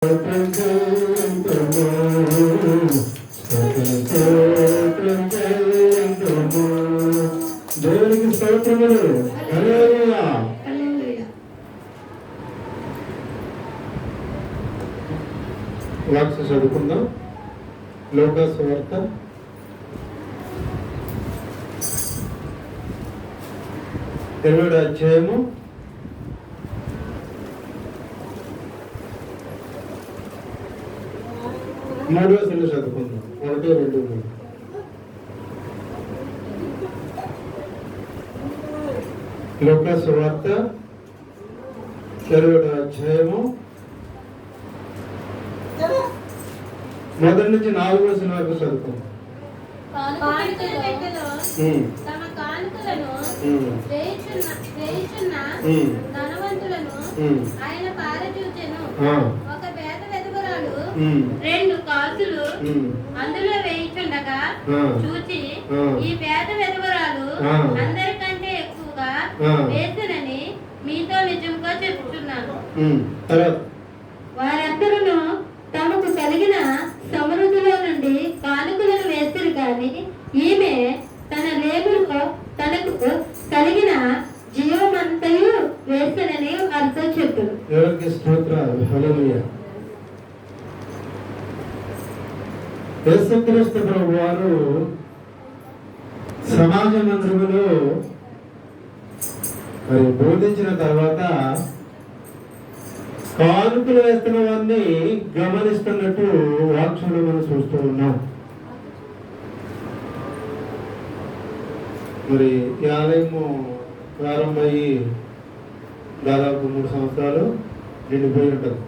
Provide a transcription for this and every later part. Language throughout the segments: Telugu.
దేవునికి స్తోత్రములు. హల్లెలూయా. వాక్య చదువుకుందాం. లోకా సువార్త 20వ అధ్యాయము 3వ వచనం చదువుకుందాం. 1, 2, 3. లోకా సువార్త 20వ అధ్యాయము 1 నుంచి 4వ వచనం వరకు చదువుకుందాం. ఆయన పారచూచెను. ఒక పేద వెదుగురాలు 2 కాసులు అందులో వేయిచుండగా చూచి, ఈ పేద వెదుగురాలు అందరికంటే ఎక్కువగా వేసినని మీతో నిజంగా చెప్తున్నాను. వారందరూ తమకు కలిగిన సమృద్ధిలో నుండి కానుకలను వేసిరు కానీ ఈమె తన లేబులో తనకు కలిగిన జీవమంతయు వేసినని అర్థం చెప్పారు. దేవునికి స్తోత్రాలు. హల్లెలూయా. యేసుక్రీస్తు ప్రభువారు సమాజ మందిరములో మరి బోధించిన తర్వాత కానుకలు వేస్తున్న వారిని గమనిస్తున్నట్టు వాక్యంలో మనం చూస్తూ ఉన్నాం. మరి ఈ ఆలయము ప్రారంభమయ్యి దాదాపు 3 సంవత్సరాలు నిండిపోయి ఉంటుంది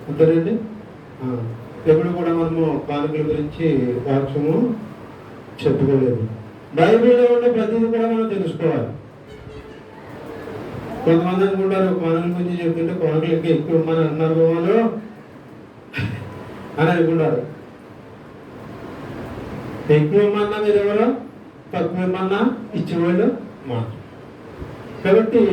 అంతేనండి. ఎప్పుడు కూడా మనము కానుకల గురించి వాక్యము చెప్పుకోలేదు. బైబిల్లో ఉండే ప్రతిదీ కూడా మనం తెలుసుకోవాలి. కొంతమంది అనుకుంటారు కానుకల గురించి చెప్తుంటే కానుకలు ఇంకా ఎక్కువ ఇవ్వమని అంటున్నారు వాళ్ళు అని అనుకుంటారు. ఎక్కువ ఇవ్వమన్నా మీరు ఎవరో, తక్కువ ఇవ్వమన్నా ఇచ్చేవాళ్ళు మాట. కాబట్టి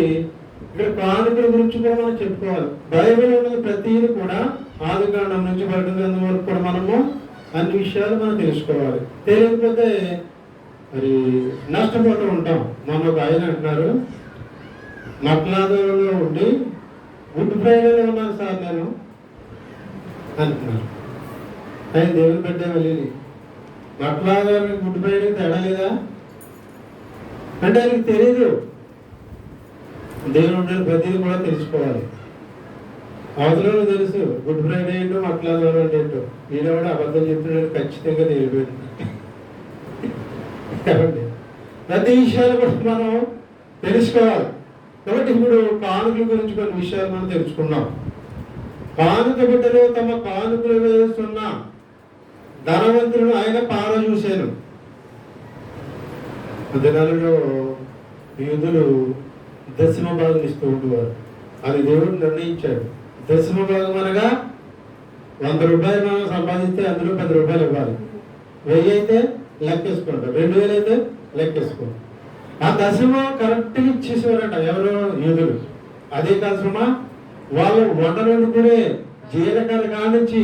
ఇక్కడ కానుకల గురించి కూడా మనం చెప్పుకోవాలి. బైబిల్ ఉన్నది ప్రతిదీ కూడా ఆదికాండం నుంచి బయట గ్రంథం వరకు కూడా మనము అన్ని విషయాలు మనం తెలుసుకోవాలి. తెలియకపోతే మరి నష్టపోతూ ఉంటాం. మొన్న ఒక ఆయన అంటున్నారు, మట్లాదలో ఉండి గుడ్ ఫ్రైడేలో ఉన్నాను సార్ నేను అంటున్నారు. ఆయన దేవుని పెట్టే వెళ్ళి మట్లాదానికి గుడ్ ఫ్రైడే తేడా లేదా అంటే ఆయనకి తెలియదు. దేవుని ఉండే ప్రతిదీ కూడా తెలుసుకోవాలి. అవతలలో తెలుసు గుడ్ ఫ్రైడే ఏంటో మట్లాదారు అంటే ఏంటో. ఈయన కూడా అబద్ధం చెప్తున్నాడు ఖచ్చితంగా తెలియదు. కాబట్టి ప్రతి విషయాలు కూడా మనం తెలుసుకోవాలి. కాబట్టి ఇప్పుడు కానుకల గురించి కొన్ని విషయాలు మనం తెలుసుకున్నాం. కానుక బిడ్డలు తమ కానుకలు వేస్తున్న ధనవంతులను ఆయన పారచూశాను. దినాలలో యూదులు దశమ భాగం ఇస్తూ ఉండేవారు. అది దేవుడు నిర్ణయించాడు. దశమ భాగం అనగా 100 రూపాయలు మనం సంపాదిస్తే అందులో 10 రూపాయలు ఇవ్వాలి. 1000 అయితే లెక్కేసుకుంటాం, 2000 అయితే లెక్కేసుకుంటాం. ఆ దశమ కరెక్ట్గా ఇచ్చేసేవారట ఎవరు? యూదులు. అదే దశమ వాళ్ళు వంటలు వండుకునే జీలకర్ర కానించి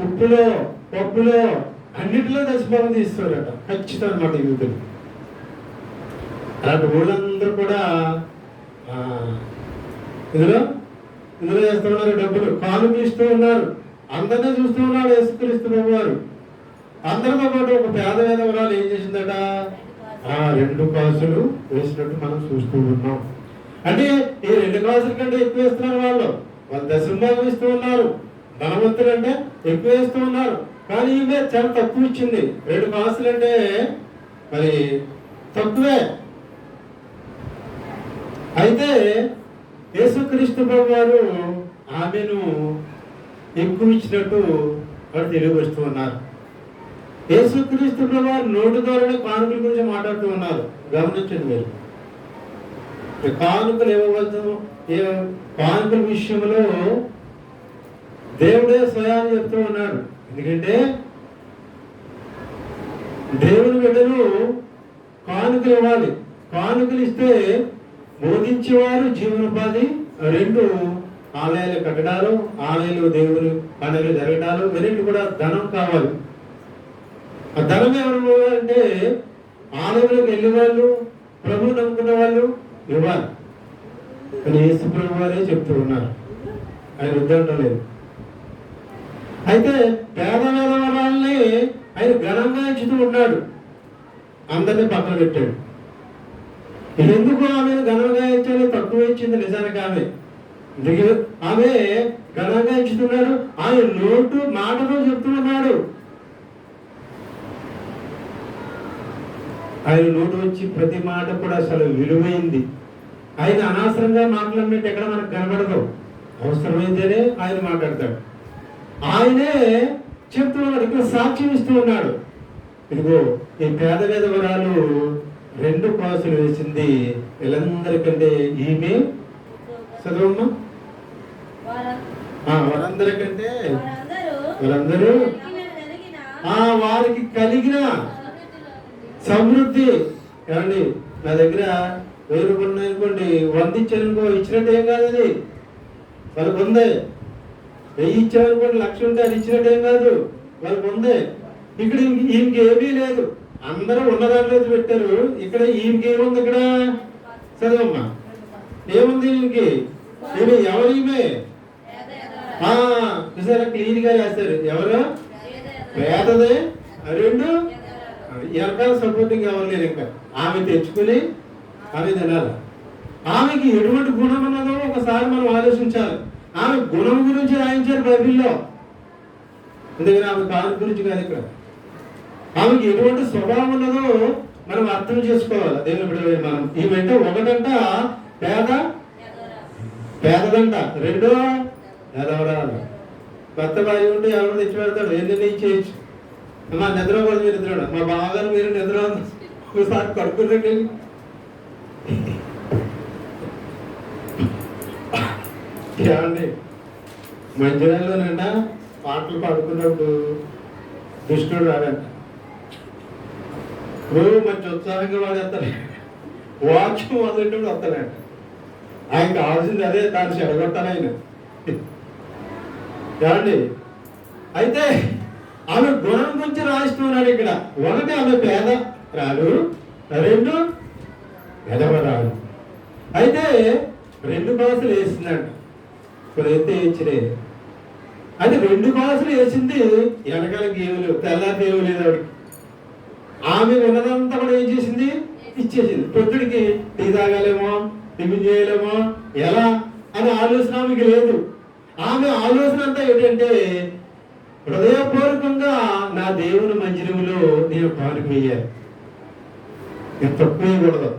ఉప్పులో పప్పులో అన్నిటిలో దశభాగం తీసేవారట ఖచ్చితంగా అన్నమాట యూదులు. అలాంటి ఊళ్ళందరూ కూడా ఇందులో చేస్తూ ఉన్నారు. డబ్బులు కానుకలు ఇస్తూ ఉన్నారు. అందరినీ చూస్తూ ఉన్నాడు యేసుక్రీస్తు ప్రభువారు. అందరితో పాటు ఒక పేద వేదవరాలు ఏం చేసిందట? 2 కాసులు వేసినట్టు మనం చూస్తూ ఉన్నాం. అంటే ఈ 2 కాసుల కంటే ఎక్కువ వేస్తున్నారు. వాళ్ళు దశభాగం ఇస్తూ ఉన్నారు. ధనవంతులు అంటే ఎక్కువ వేస్తూ ఉన్నారు. కానీ ఈమె చాలా తక్కువ ఇచ్చింది. 2 కాసులు అంటే మరి తక్కువే. అయితే యేసుక్రీస్తు ప్రభువారు ఆమెను ఎక్కువ ఇచ్చినట్టు వాడు తెలియవస్తూ ఉన్నారు. యేసుక్రీస్తు ప్రభువారు నోటి ద్వారానే కానుకల గురించి మాట్లాడుతూ ఉన్నారు. గమనించండి మీరు. కానుకలు ఇవ్వవలసిన కానుకల విషయంలో దేవుడే స్వయాన్ని చెప్తూ ఉన్నాడు. ఎందుకంటే దేవుని బిడ్డలు కానుకలు ఇవ్వాలి. కానుకలు ఇస్తే బోధించేవారు జీవనోపాధి, 2 ఆలయాలు కట్టడాలు, ఆలయాలు దేవుని పండుగలు జరగడాలు, ఇవన్నీ కూడా ధనం కావాలి. ఆ ధనం ఎవరు అంటే ఆలయంలోకి వెళ్ళే వాళ్ళు, ప్రభువు నమ్ముకున్న వాళ్ళు ఇవ్వాలి. కానీ యేసు ప్రభు వారే చెప్తూ ఉన్నారు, ఆయన వద్దంటం లేదు. అయితే పేద వరాలని ఆయన ఘనంగా ఇచ్చుతూ ఉన్నాడు, అందరినీ పక్కన పెట్టాడు. ఎందుకు ఆమెను ఘనంగా ఇచ్చాడు? తక్కువ ఇచ్చింది నిజానికి ఆమె. ఆమె ఘనంగా ఇచ్చుతున్నాడు, ఆయన నోటు మాటలో చెప్తూ ఉన్నాడు. ఆయన నోటు వచ్చి ప్రతి మాట కూడా అసలు విలువైంది. ఆయన అనవసరంగా మాట్లాడినట్టు ఎక్కడ మనకు కనబడదు. అవసరమైతేనే ఆయన మాట్లాడతాడు. ఆయనే చెప్తూ ఉన్నాడు, ఇక్కడ సాక్ష్యం ఇస్తూ ఉన్నాడు. ఇదిగో ఈ పేద విధవరాలు 2 కాసులు వేసింది, వీళ్ళందరికంటే ఈమె చదవమ్మా. వారందరికంటే వారందరూ వారికి కలిగిన సమృద్ధి. ఏమండి, నా దగ్గర 1000 రూపాయలు ఉన్నాయనుకోండి, 100 ఇచ్చానుకో ఇచ్చినట్టు ఏం కాదు. అది వాళ్ళకు ఉంది. 1000 ఇచ్చామనుకోండి, 1,00,000 ఉంటే అది ఇచ్చినట్టు ఏం కాదు, వాళ్ళకు ఉంది. ఇక్కడ ఇంకేమీ లేదు, అందరూ ఉన్న దాంట్లో పెట్టారు. ఇక్కడ ఈమెకేముంది? ఇక్కడ చదవమ్మా, ఏముంది ఈమెకి? ఈమె ఎవరు? ఈమె చూసారా, క్లీన్ గా రాస్తారు. ఎవరు? పేదదే. 2 ఎనకాల సపోర్టింగ్ ఎవరు లేరు. ఇంకా ఆమె తెచ్చుకుని ఆమె తినాలి. ఆమెకి ఎటువంటి గుణం ఉన్నదో ఒకసారి మనం ఆలోచించాలి. ఆమె గుణం గురించి రాయించారు బైబిల్లో, అందుకని ఆమె కాదు గురించి కాదు. ఇక్కడ ఆమెకి ఎటువంటి స్వభావం ఉన్నదో మనం అర్థం చేసుకోవాలి. దేవుని బిడ్డలైన మనం ఈమెంటే ఒకటంట పేదదంట, 2 పేదవరాలు. భర్త భార్య ఉంటే ఎవరు తెచ్చి పెడతాడు, ఏంటంటే ఇచ్చేయచ్చు. మా నిద్రపోదు, మీరు నిద్ర, మా బావగారు మీరు నిద్ర ఒకసారి కడుక్కున్నట్టు ఏమండి. మంచిర్యాలలోనంట పాటలు పాడుకున్నప్పుడు దుష్టుడు రాడంట. మంచి ఉత్సాహంగా వాడేస్తాడు, వాక్యం మొదలెట్టు వస్తాడంట. ఆయన కావాల్సింది అదే, దాన్ని చెడగొట్టాను ఆయన. ఏమండి, అయితే ఆమె గుణం గురించి రాయిస్తున్నాడు ఇక్కడ. ఒకటి ఆమె పేద రాడు, 2 పెదవరాలు. అయితే 2 కాసులు వేసిందంట. ఇప్పుడైతే ఇచ్చినాయి. అయితే 2 కాసులు వేసింది, వెనకాల గేవులు, తెల్లారి దేవులు లేదు ఆవిడకి. ఆమె ఉన్నదంతా కూడా ఏం చేసింది? ఇచ్చేసింది. పొద్దుడికి టీ తాగాలేమో, టిఫిన్ చేయలేమో, ఎలా అని ఆలోచన ఆమెకి లేదు. ఆమె ఆలోచన అంతా ఏంటంటే, హృదయపూర్వకంగా నా దేవుని మందిరములో నేను కానుక వేయాలి, నేను తక్కువేయకూడదు.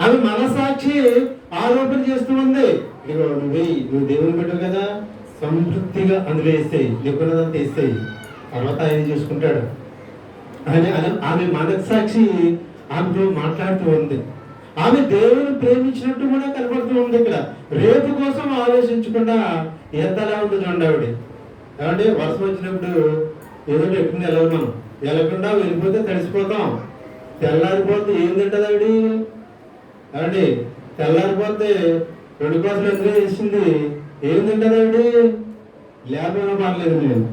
ఆమె మనసాక్షి ఆరోపణ చేస్తూ ఉంది. ఇదిగో నువ్వు దేవుని బిడ్డవు కదా, సంతృప్తిగా అందులో వేస్తాయి, నీకున్నదంతా వేస్తాయి, తర్వాత ఆయన చూసుకుంటాడు అని ఆమె మనసాక్షి ఆమెతో మాట్లాడుతూ ఉంది. ఆమె దేవుని ప్రేమించినట్టు కూడా కనపడుతూ ఉంది. ఇక్కడ రేపు కోసం ఆలోచించకుండా ఎంతలా ఉంది చూడండి ఆవిడ. ఏమంటే వర్షం వచ్చినప్పుడు ఏదో పెట్టుకుని వెళ్ళాలి, మనం వెళ్ళకుండా వెళ్ళిపోతే తడిసిపోతాం. తెల్లారిపోతే ఏం తింటది ఆవిడ? ఏమండి, తెల్లారిపోతే 2 కాసులు ఎందుకు వేసింది, ఏం తింటది ఆవిడ? లేకపోయినా పర్లేదు, నేను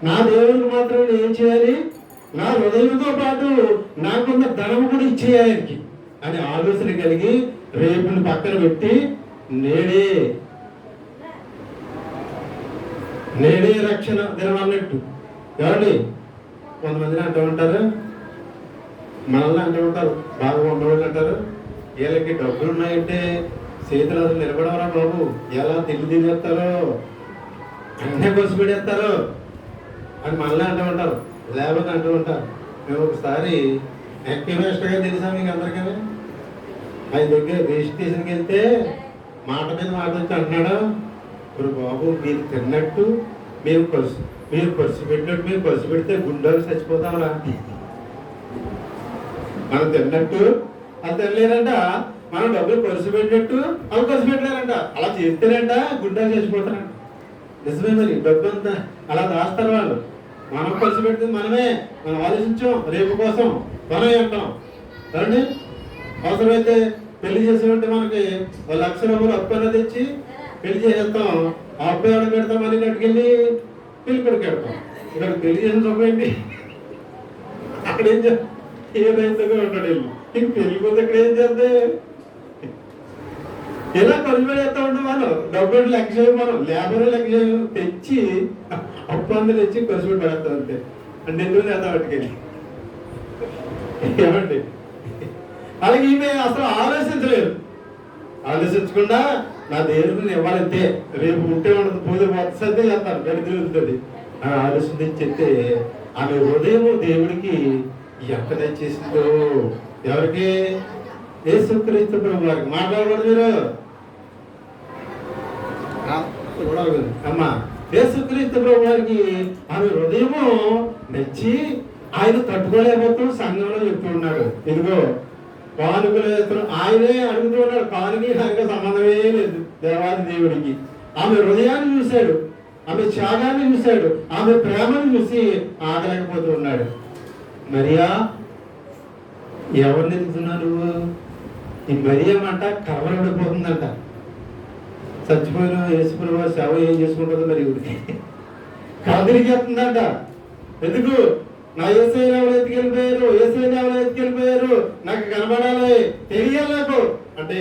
నా దేవుడికి మాత్రం ఏం చేయాలి, నా హృదయంతో పాటు నాకున్న ధనము కూడా ఇచ్చేయాలి అని ఆలోచన కలిగి రేపుని పక్కన పెట్టి నేడే రక్షణ దినం అన్నట్టు. ఏమండి, కొంతమందిని అంటూ ఉంటారు, మనల్ని అంటూ ఉంటారు, బాగా ఉండేవాళ్ళు అంటారు, వీళ్ళకి డబ్బులు ఉన్నాయంటే చేతులు అసలు నిలబడవరా బాబు, ఎలా తినేస్తారో, అన్నీ ఖర్చు పెడేస్తారు అని మనల్ని అంటూ ఉంటారు, లేకపోతే అంటూ ఉంటారు. మేము ఒకసారి యాక్టివేస్ట్గా తెలుసా మీకు అందరికీ, ఆయన దగ్గర రిజిస్ట్రేషన్కి వెళ్తే మాట మీద మాట వచ్చి అంటున్నాడు, ఇప్పుడు బాబు మీరు తిన్నట్టు మీరు ఖర్చు పెట్టినట్టు మీరు ఖర్చు పెడితే గుండెలు చచ్చిపోతామరా, మనం తిన్నట్టు అది తినలేరంట, మనం డబ్బులు ఖర్చు పెట్టినట్టు అవి ఖర్చు పెట్టలేరంట, అలా చేస్తేనంట గుండెలు చచ్చిపోతారంట. నిజమే, మరి డబ్బు అంతా అలా దాస్తారు వాళ్ళు. మనం ఖర్చు పెట్టింది మనమే, మనం ఆలోచించాం రేపు కోసం మనం అంటాం. అవసరమైతే పెళ్లి చేసేవంటే మనకి 1,00,000 రూపాయలు అప్పు తెచ్చి పెళ్లి చేసేస్తాం, ఆ అబ్బాయి ఎవరికి పెడతాం అని కట్టుకెళ్ళి పెళ్లి కొడుకు పెడతాం. ఇక్కడ పెళ్లి చేసిన చూపండి, అక్కడ ఏం చేస్తాం, ఏ రైతుగా ఉంటాడు వెళ్ళి ఇంక పెళ్లి పోతే ఇక్కడ ఏం చేద్దే, ఇలా ఖర్చు పెడతా ఉంటాం. మనం డబ్బులు లెక్క చేయం, మనం లేబర్ లెక్క చేయం, తెచ్చి అప్పు అందరూ తెచ్చి ఖర్చు పెట్టి పెడతాం అంతే. అంటే ఎందుకు చేద్దాం వాటికెళ్ళి ఏమండి. అలాగే ఈమె అసలు ఆలోచించలేదు, ఆలోచించకుండా నా దేవుడిని ఇవ్వాలంటే రేపు ఉంటే ఉండదు, పూజ వరుసతే చేస్తాను దరిద్రుతుంది అని ఆలోచించి చెప్తే ఆమె హృదయం దేవుడికి ఎంత దయచేసిందో. ఎవరికి? యేసుక్రీస్తు ప్రభు వారికి. మాట్లాడకూడదు మీరు అమ్మా. యేసుక్రీస్తు ప్రభు వారికి ఆమె హృదయము నచ్చి ఆయన తట్టుకోలేకపోతూ సంఘంలో చెప్తూ ఉన్నాడు, ఇదిగో కానుకలు వేస్తున్నాడు. ఆయనే అడుగుతూ ఉన్నాడు, కానుకి ఆయనకి సంబంధమే లేదు దేవాది దేవుడికి. ఆమె హృదయాన్ని చూశాడు, ఆమె త్యాగాన్ని చూశాడు, ఆమె ప్రేమను చూసి ఆగలేకపోతూ ఉన్నాడు. మరియా, ఎవరిని ఎదుగుతున్నావు నువ్వు? ఈ మరియమ్మంట కలవరపడిపోతుందంట. చచ్చిపోయిన యేసుప్రభు సేవ ఏం చేసుకుంటుందో మరి ఇవిడికి కదిలిగేస్తుందంట. ఎందుకు? నా యేసయ్యని ఎవరు ఎత్తుకెళ్ళిపోయారు, యేసయ్యని ఎవరు ఎత్తుకెళ్ళిపోయారు, నాకు కనబడాలి, తెలియాలి నాకు అంటే.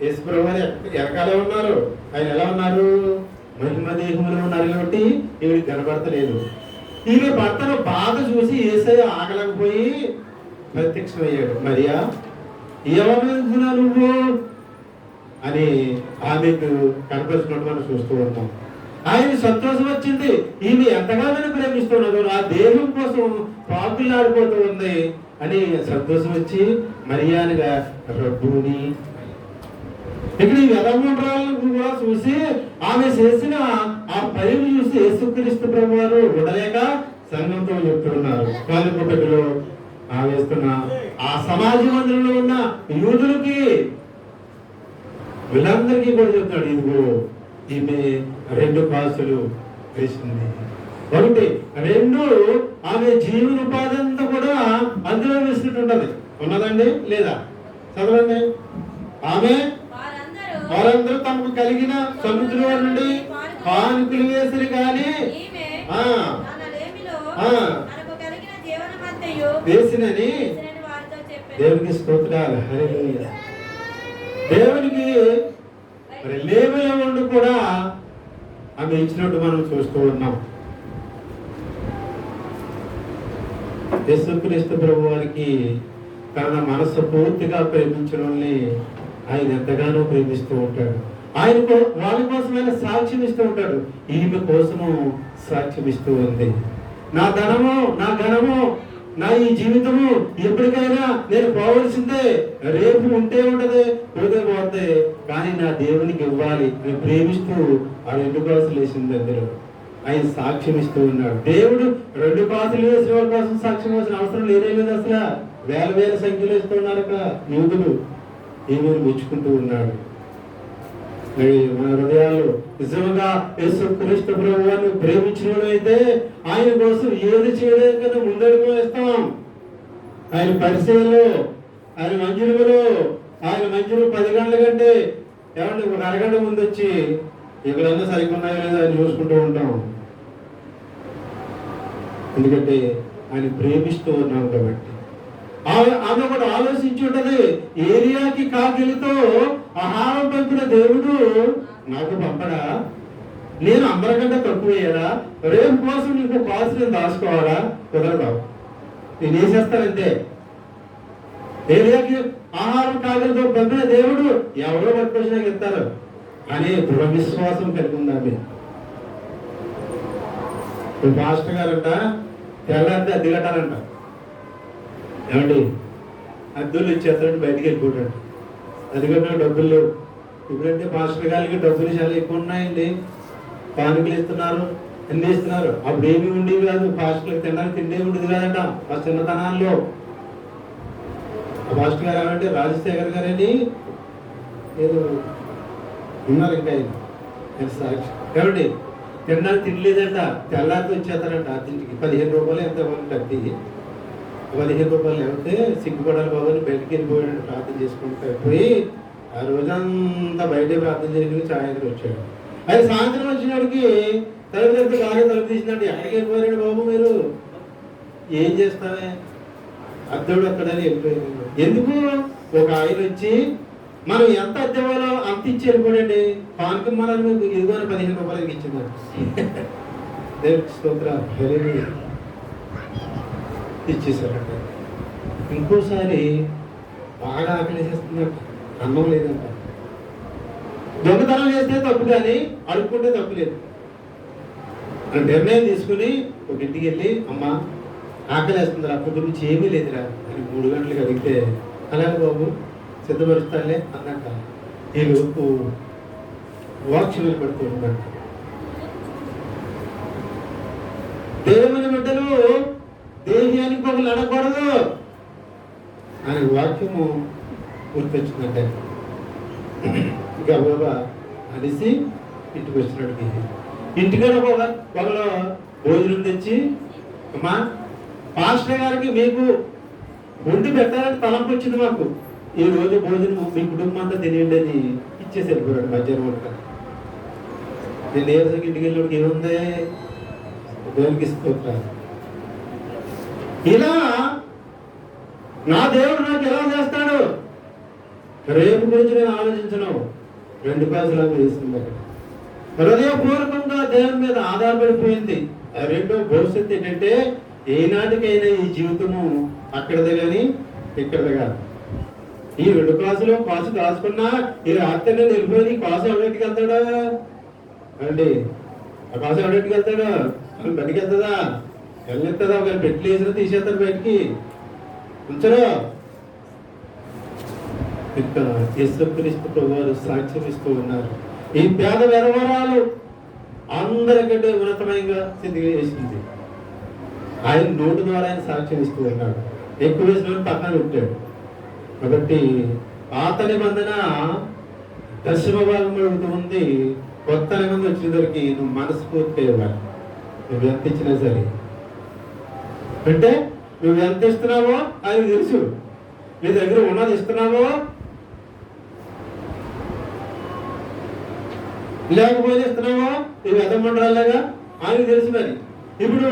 యేసుప్రభు వారు వెనకాలే ఉన్నారు, ఆయన ఎలా ఉన్నారు? మహిమ దేహంలో ఉన్నారు కాబట్టి ఈవిడికి కనబడతలేదు. ఈమె భర్తను బాధ చూసి యేసయ్య ఆగలేకపోయి ప్రత్యక్షమయ్యాడు. మరియా, ఏమనుకున్నావు నువ్వు అని ఆమెకు కనపరిచినట్టు మనం చూస్తూ ఉంటాం. ఆయన సంతోషం వచ్చింది, ఈమె ఎంతగానో ప్రేమిస్తున్నదో, ఆ దేహం కోసం పాకులాడిపోతూ ఉంది అని సంతోషం వచ్చి మరియానిగా రబ్బుని. ఇక్కడ ఈ వెదమంత్రాలను కూడా చూసి ఆమె చేసిన ఆ పైరు చూసి యేసుక్రీస్తు ప్రభు వారు విడలేక సంఘంతో చెప్తున్నారు. కాలిపుటలో వేస్తున్న ఆ సమాజ మందిరంలో ఉన్న యూదులకి వీళ్ళందరికీ కూడా చెప్తాడు, ఇదిగో ఈమె 2 కాసులు వేసింది. ఒకటి 2 ఆమె జీవనోపాధి అంతా కూడా అందులో వేసినట్టుంటది. ఉన్నదండి లేదా? చదవండి. ఆమె వారందరూ తమకు కలిగిన సముద్రం నుండి కానుకలు వేసిరు కానీ వేసినని దేవునికి స్తోత్రాలు. హల్లెలూయా. దేవునికి మరి లేవల ఉండి కూడా ఆమె ఇచ్చినట్టు మనం చూస్తూ ఉన్నాం. యేసుక్రీస్తు ప్రభు వారికి తన మనసు పూర్తిగా ప్రేమించడం ఆయన ఎంతగానో ప్రేమిస్తూ ఉంటాడు. ఆయనకు వాళ్ళ కోసమైన సాక్ష్యం ఇస్తూ ఉంటాడు. ఈమె కోసము సాక్ష్యం ఇస్తూ ఉంది. నా ధనము, నా ఘనము, నా ఈ జీవితము ఎప్పటికైనా నేను పోవలసిందే, రేపు ఉంటే ఉంటది, పోతే పోతే, కానీ నా దేవునికి ఇవ్వాలి నేను ప్రేమిస్తూ ఆ 2 కాసులు వేసింది. అందరూ ఆయన సాక్ష్యం ఇస్తూ ఉన్నాడు. దేవుడు 2 కాసులు వేసిన వాళ్ళ కోసం సాక్ష్యం వేసిన అవసరం లేదే లేదు. అసలు వేల సంఖ్యలో ఇస్తూ ఉన్నారు అక్కడ యూదులు. ఈమెను మెచ్చుకుంటూ ఉన్నాడు. మన హృదయాల్లో నిజంగా యేసుక్రీస్తు ప్రభు వారిని ప్రేమించిన అయితే ఆయన కోసం ఏది చేయలేదు కదా ముందడుగు వేస్తాం. ఆయన పరిచయంలో, ఆయన మంజులలో, ఆయన మంజులు 10 గంటల కంటే ఏమంటే 1 అరగంట ముందు వచ్చి ఎక్కడన్నా సరిగ్గా ఉన్నాయో లేదో ఆయన చూసుకుంటూ ఉంటాం. ఎందుకంటే ఆయన ప్రేమిస్తూ ఉన్నాం కాబట్టి. ఆమె కూడా ఆలోచించి ఉంటది, ఏరియాకి కాకిలితో ఆహారం పంపిన దేవుడు నాకు పంపడా? నేను అందరికంటే తక్కువ అయ్యాడా? రేపు కోసం నీకు కాసు నేను దాచుకోవాలా? కుదరదావు, నేను వేసేస్తానంతే. ఏరియాకి ఆహారం కాకిలితో పంపిన దేవుడు ఎవరో పట్టుకొచ్చినా ఇస్తారు అనే దృఢ విశ్వాసం కలిగి ఉందామె. పాస్టర్ గారంట తెల్లంటే అద్దె కట్టాలంట. ఏమండి, అద్దెలు ఇచ్చేస్తాడు, బయటికి వెళ్ళిపోతాడు. అది కట్టిన డబ్బులు లేవు. ఇప్పుడంటే పాస్టర్ గారికి డబ్బులు చాలా ఎక్కువ ఉన్నాయండి. కానుకలు ఇస్తున్నారు, ఎన్ని ఇస్తున్నారు. అప్పుడు ఏమి ఉండేవి కాదు, పాస్టర్లకు తినడానికి తిండే ఉండేది కాదంట ఆ చిన్నతనాల్లో. ఆ పాస్టర్ గారు ఏమంటే రాజశేఖర్ గారని ఏదో ఉన్నారు, ఇంకా ఆయన సాక్షి. ఏమండి, తినడానికి తినలేదంట, తెల్లారితో ఇచ్చేస్తారంట అతింటికి. 15 రూపాయలు ఎంత కట్టి 15 రూపాయలు లేకపోతే సిగ్గుపడాలి బాబు అని బయటికి వెళ్ళిపోయాడు. ప్రార్థన చేసుకుంటూ పోయి ఆ రోజంతా బయటే ప్రార్థన చేసుకుని సాయంత్రం వచ్చాడు. అది సాయంత్రం వచ్చినోడికి తలుపు తలుపు గాలి తలుపు తీసినట్టు ఎక్కడికి వెళ్ళిపోయారండి బాబు మీరు, ఏం చేస్తావే అద్దెడు అక్కడని వెళ్ళిపోయారు. ఎందుకు? ఒక ఆయన వచ్చి మనం ఎంత అద్దె ఇవ్వాలో అంత ఇచ్చి వెళ్ళిపోడండి. పానకం మనం మీకు ఇదిగోని 15 రూపాయలకి ఇచ్చిందండి. దేవుడికి స్తోత్రం, హల్లెలూయా. ఇచ్చేసారంట. ఇంకోసారి బాగా ఆకలి చేస్తుందంట, అన్నం లేదంట. దొంగతనం చేస్తే తప్పు కానీ అడుక్కుంటే తప్పు లేదు అని నిర్ణయం తీసుకుని ఒక ఇంటికి వెళ్ళి, అమ్మ ఆకలి వేస్తుందిరా, పొద్దు నుంచి ఏమీ లేదురా అని 3 గంటలకు అడిగితే, అలాగే బాబు సిద్ధపరుస్తాలే అన్నట్ట. ఈ లోపు వాక్యం పడుతూ ఉందంట. దేవుని బిడ్డలు దేహ్యానికి ఒకరు నడకూడదు అనే వాక్యము గుర్తొచ్చిందంటే ఇంకా బాబా అనేసి ఇంటికి వచ్చినట్టుకి ఇంటికాడ ఒకళ్ళు భోజనం తెచ్చి, అమ్మా పాస్టర్ గారికి మీకు వండి పెట్టాలని తలంపు వచ్చింది, మాకు ఈ రోజు భోజనం మీ కుటుంబం అంతా తినేయండి అని ఇచ్చేసి వెళ్ళిపోయాడు మధ్యాహ్నం వంట. నేను నీరసంగా ఇంటికి వెళ్ళినప్పుడు ఏముంది, దేవునికి స్తోత్రం. ఇలా నా దేవుడు నాకు ఎలా చేస్తాడు, రేపు గురించి నేను ఆలోచించను. 2 పైసలు వేసింది అక్కడ. హృదయపూర్వకంగా దేవుని మీద ఆధారపడిపోయింది. రెండో భవిష్యత్తు ఏంటంటే, ఏనాటికైనా ఈ జీవితము అక్కడదే కానీ ఇక్కడదే కాదు. ఈ 2 క్లాసులో కాసు దాచుకున్నా ఈ రాత్రి వెళ్ళిపోయి కాసు ఎవరింటికి వెళ్తాడా అండి? ఆ కాసు ఎవరింటికి వెళ్తాడా? అసలు బయటికి వెళ్తుందా? వెళ్ళెత్తదా? ఒక పెట్లు వేసినా తీసేస్తారు బయటికి, ఉంచరా. ఇక్కడ యేసుక్రీస్తు ప్రభువారు సాక్ష్యం ఇస్తూ ఉన్నారు. ఈ పేద వెరవరాలు అందరికంటే ఉన్నతమైనగా చేసింది. ఆయన నోటు ద్వారా ఆయన సాక్ష్యం ఇస్తూ ఉన్నాడు. ఎక్కువ వేసిన పక్కన పెట్టాడు. కాబట్టి పాత నిబంధన దశమ భాగం అడుగుతూ ఉంది. కొత్త నిబంధన వచ్చేసరికి నువ్వు మనస్ఫూర్తిగా ఇవ్వాలి. నువ్వు ఎంత ఇచ్చినా సరే, అంటే నువ్వు ఎంత ఇస్తున్నావో ఆయనకు తెలుసు. నీ దగ్గర ఉన్నది ఇస్తున్నావో లేకపోతే ఇస్తున్నావో, ఇవి ఎదమండలాగా ఆయనకు తెలుసు. మరి ఇప్పుడు